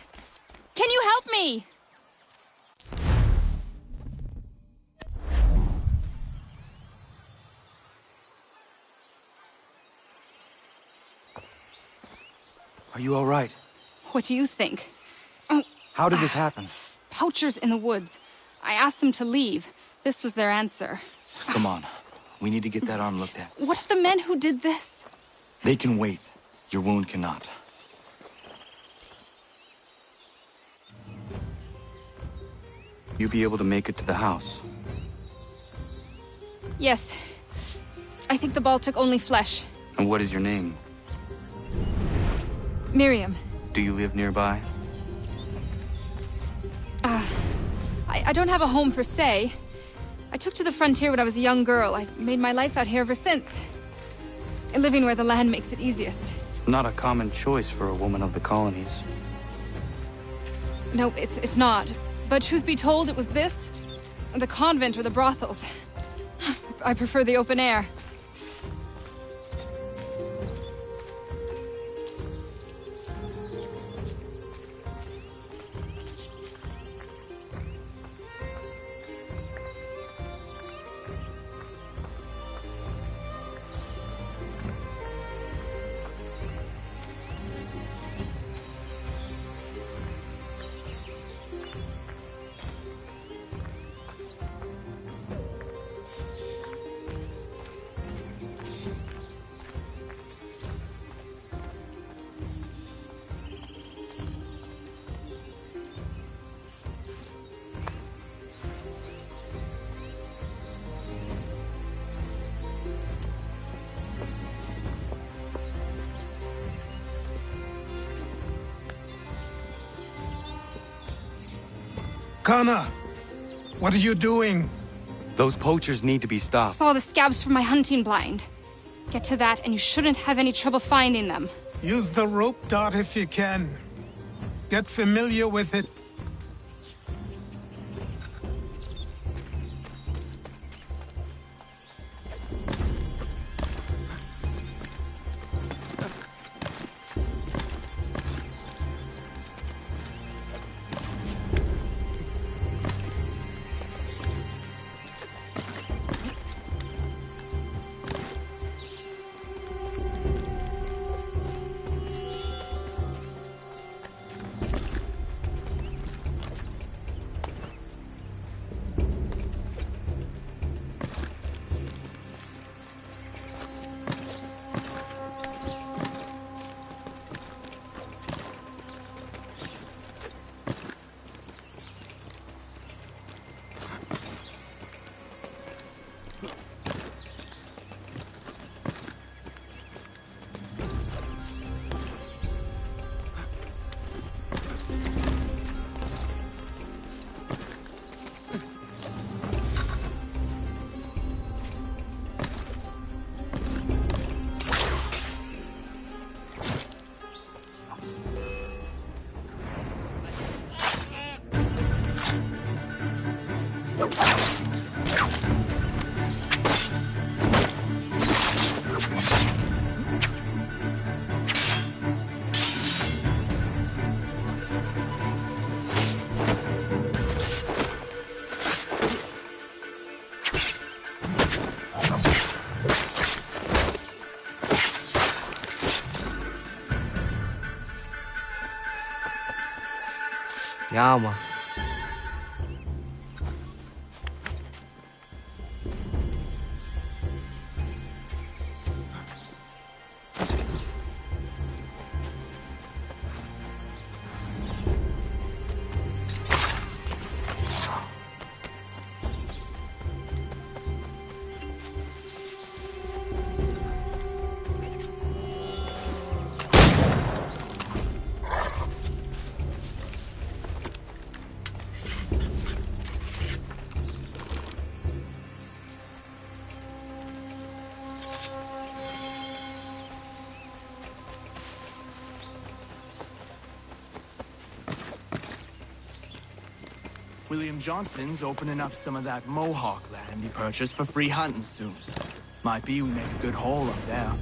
Can you help me? Are you all right? What do you think? How did this happen? Poachers in the woods. I asked them to leave. This was their answer. Come on. We need to get that arm looked at. What if the men who did this? They can wait. Your wound cannot. You be able to make it to the house? Yes. I think the ball took only flesh. And what is your name? Miriam. Do you live nearby? I don't have a home per se. I took to the frontier when I was a young girl. I've made my life out here ever since. Living where the land makes it easiest. Not a common choice for a woman of the colonies. No, it's not. But truth be told, it was this, the convent or the brothels. I prefer the open air. Kana, what are you doing? Those poachers need to be stopped. Saw the scabs from my hunting blind. Get to that and you shouldn't have any trouble finding them. Use the rope dart if you can. Get familiar with it. Ja, man. William Johnson's opening up some of that Mohawk land he purchased for free hunting soon. Might be we make a good haul up there.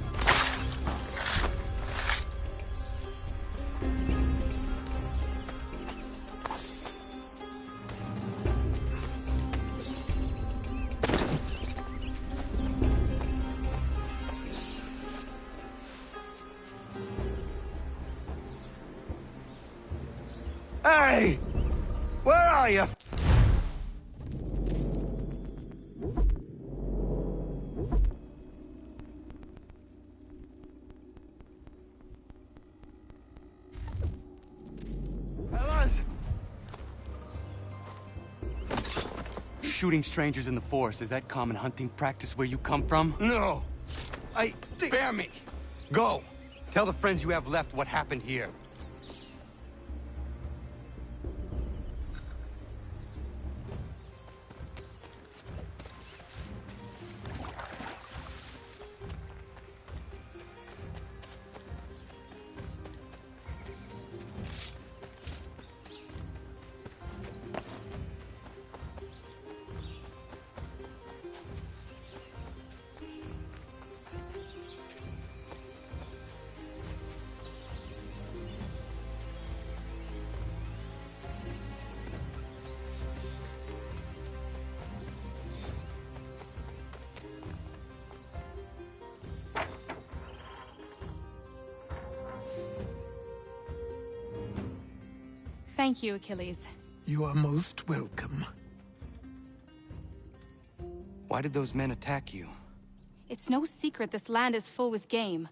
are you? Fellas! Shooting strangers in the forest, is that common hunting practice where you come from? No! Spare me! Go! Tell the friends you have left what happened here. Thank you, Achilles. You are most welcome. Why did those men attack you? It's no secret this land is full with game.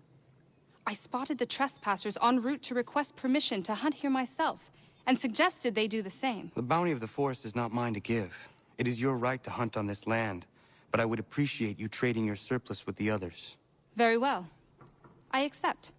I spotted the trespassers en route to request permission to hunt here myself, and suggested they do the same. The bounty of the forest is not mine to give. It is your right to hunt on this land, but I would appreciate you trading your surplus with the others. Very well. I accept.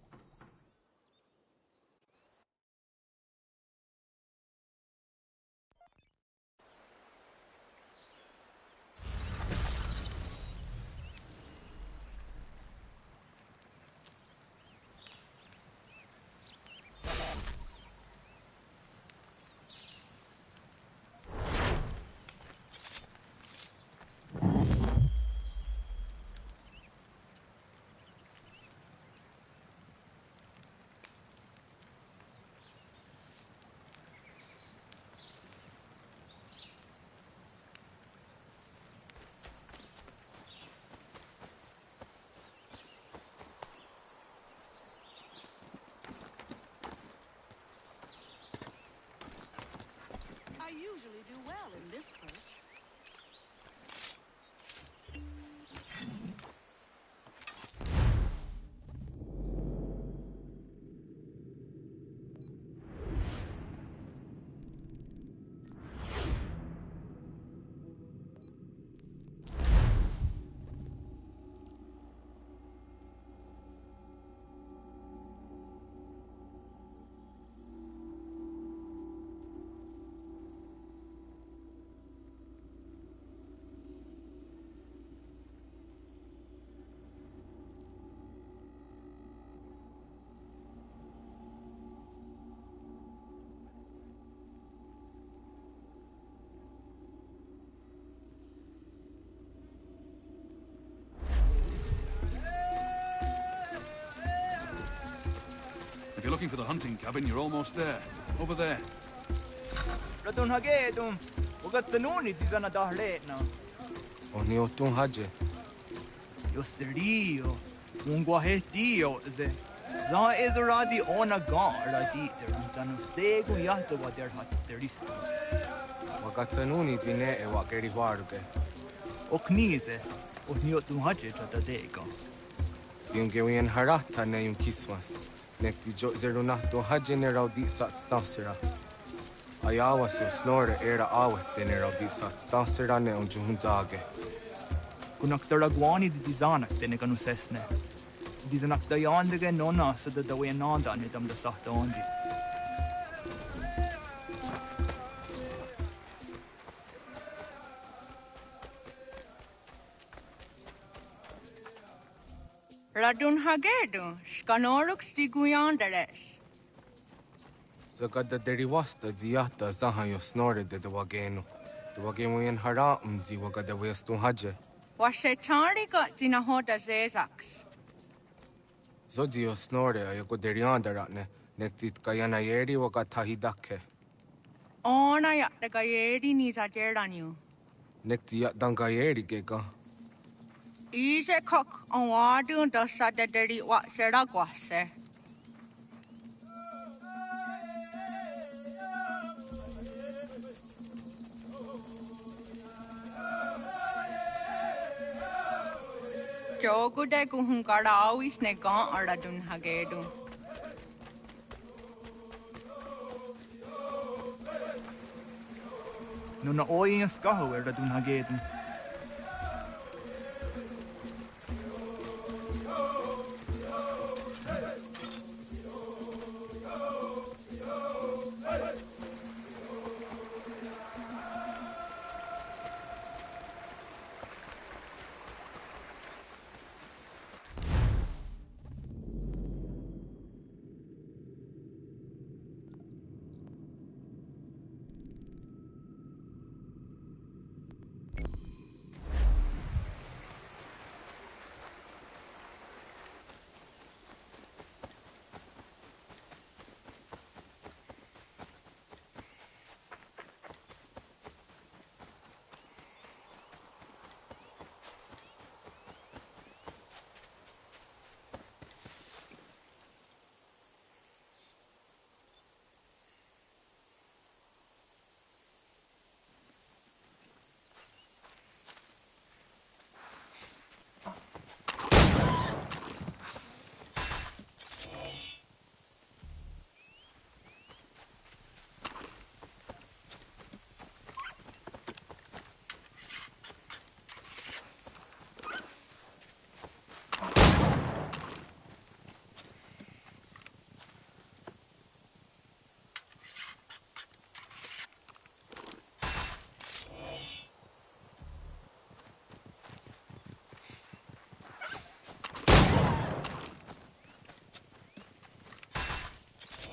I usually do well in this perch. If you're looking for the hunting cabin, you're almost there. Over there. Radun hagedum. Ugattanuni dizana dahletna. Oni otun haje. Yo serio. Unguahetio ze. La ezoradi ona gara diter. Untanu segu yahta wa der hat steristo. Wagattanuni dine e wakeri varge. Oknize. Ohniotun haje tatadega. Yungewien harata ne yung kismas. Nekti jo zerunahtu haje ne raudi sat stasira. Ayawa so snore era awet ne raudi sat stasira ne unjuhunzage. Kunaktaragwani di dizanak tene kanu sesne. Dizanak dayandege nona sa da dawe nanda ne dam da sahta onji. Radun hagedu, skanoruk stiguyandares. Zagada derivasta ziata zahayo snore de wagenu. De wagemu hara di wagada westu haje. Washetari got dinahoda zezaks. Zozio snore ayako deriandaratne. Nektit kayana yeri wagatahidake. Ona yatagayeri nizaderanyu. Nekti yatdangayeri gega. Ise kok on wadun da sadaderi wa seragwase. Jogude kuhungarawi snegon aradun hagedun. No na oi ang skaho dun hagedun.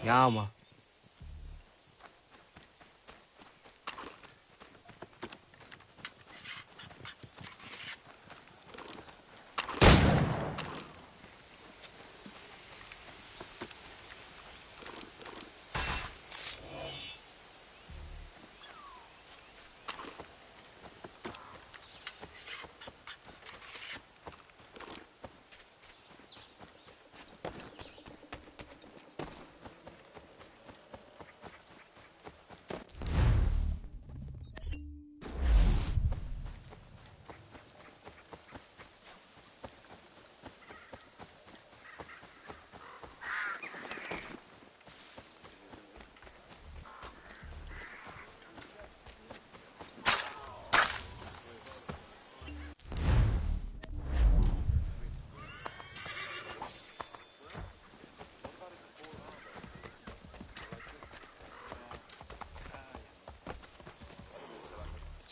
Yama.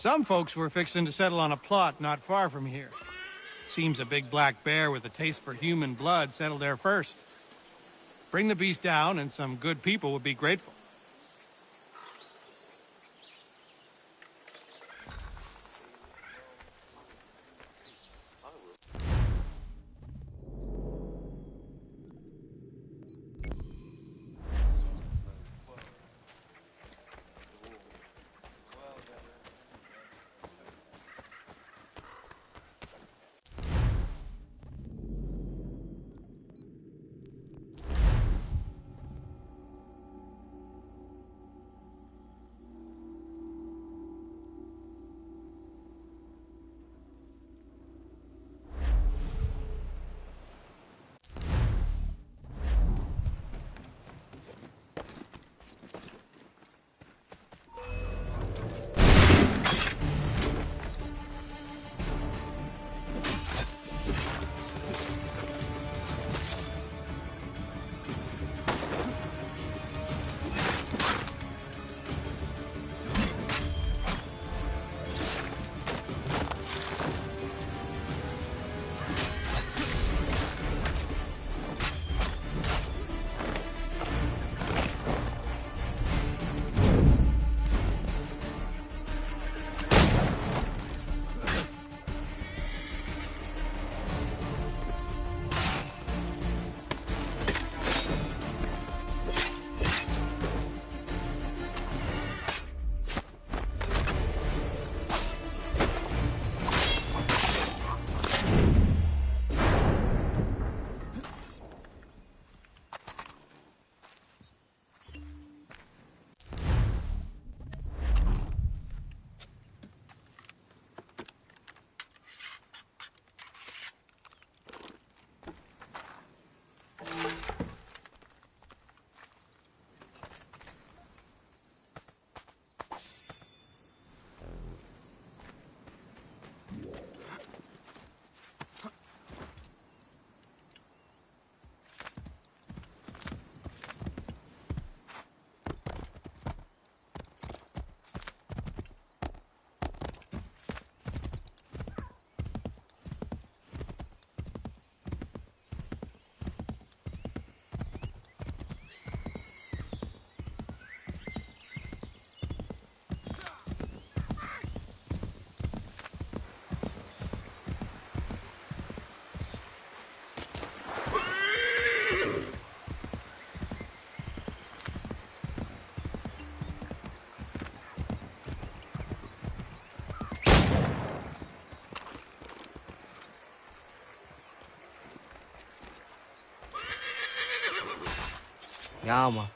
Some folks were fixing to settle on a plot not far from here. Seems a big black bear with a taste for human blood settled there first. Bring the beast down and some good people would be grateful. Yama.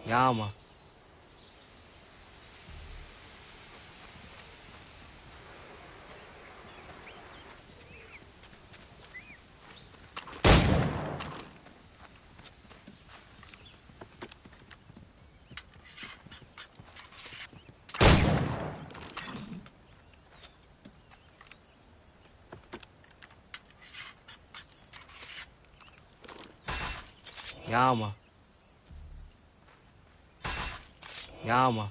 Yama. Yama. Yama.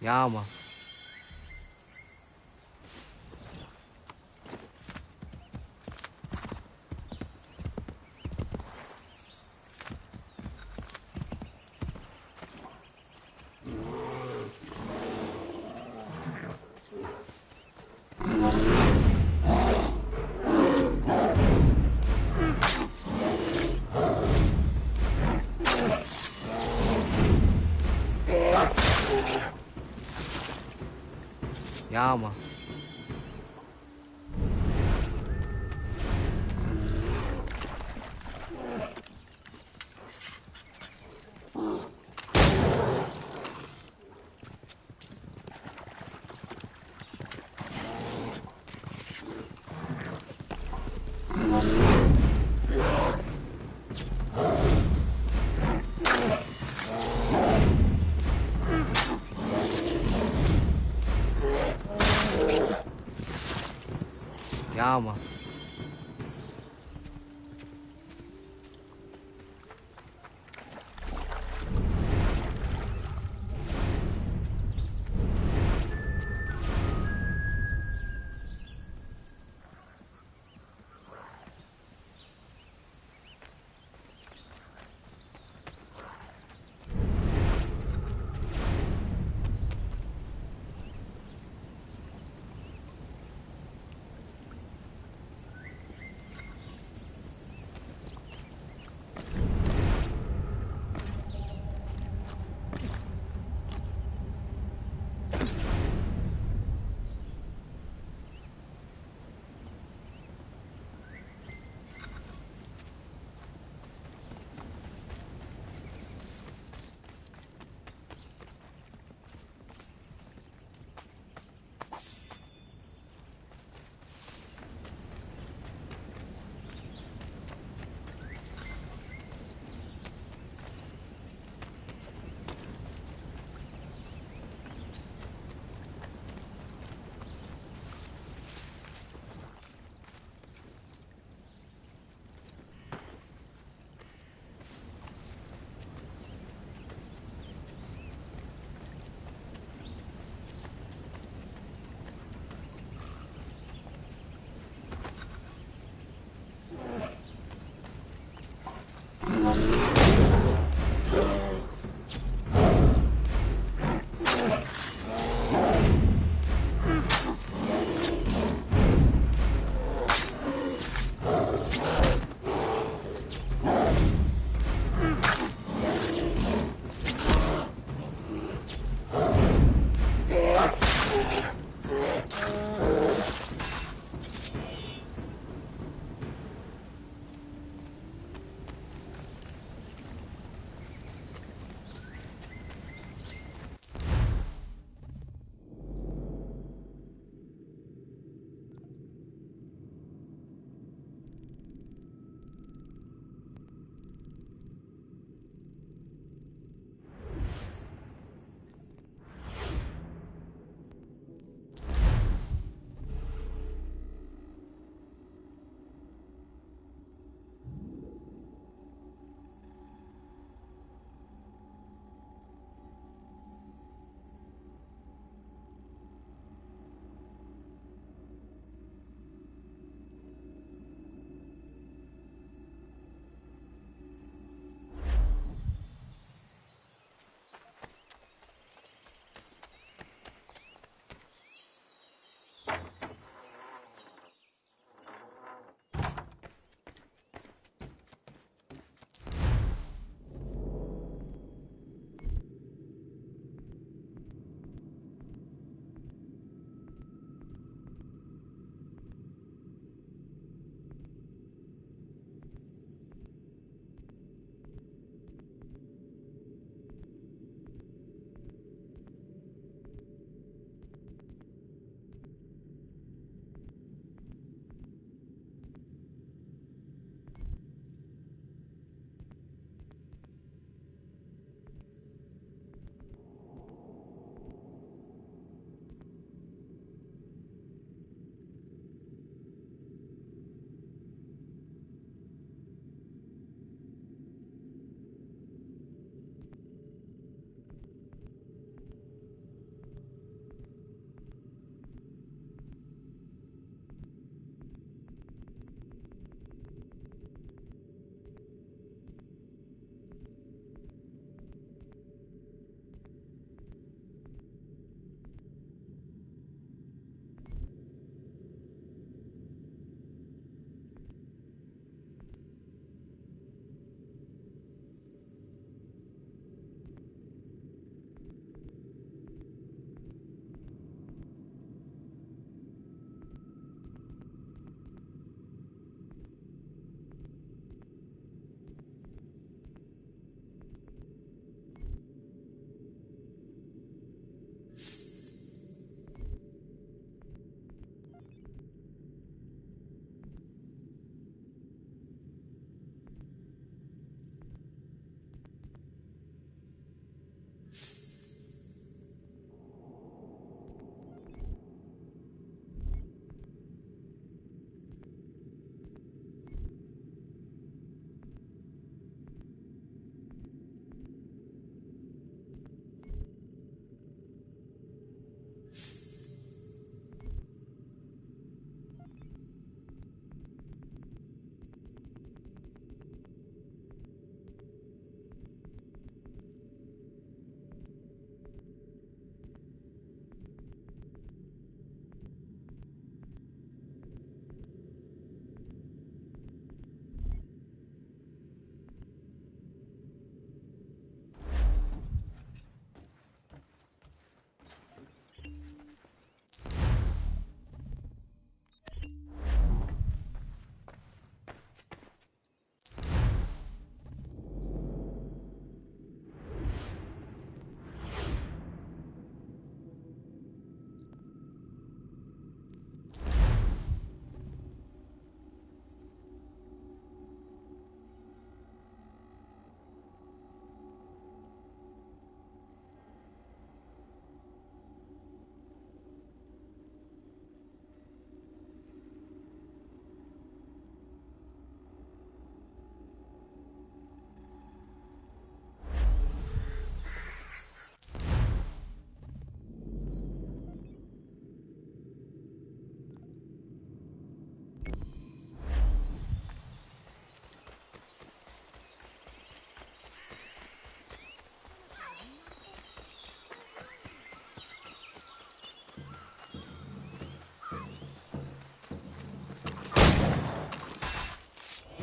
Yama. Yama. Yama.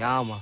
Yama.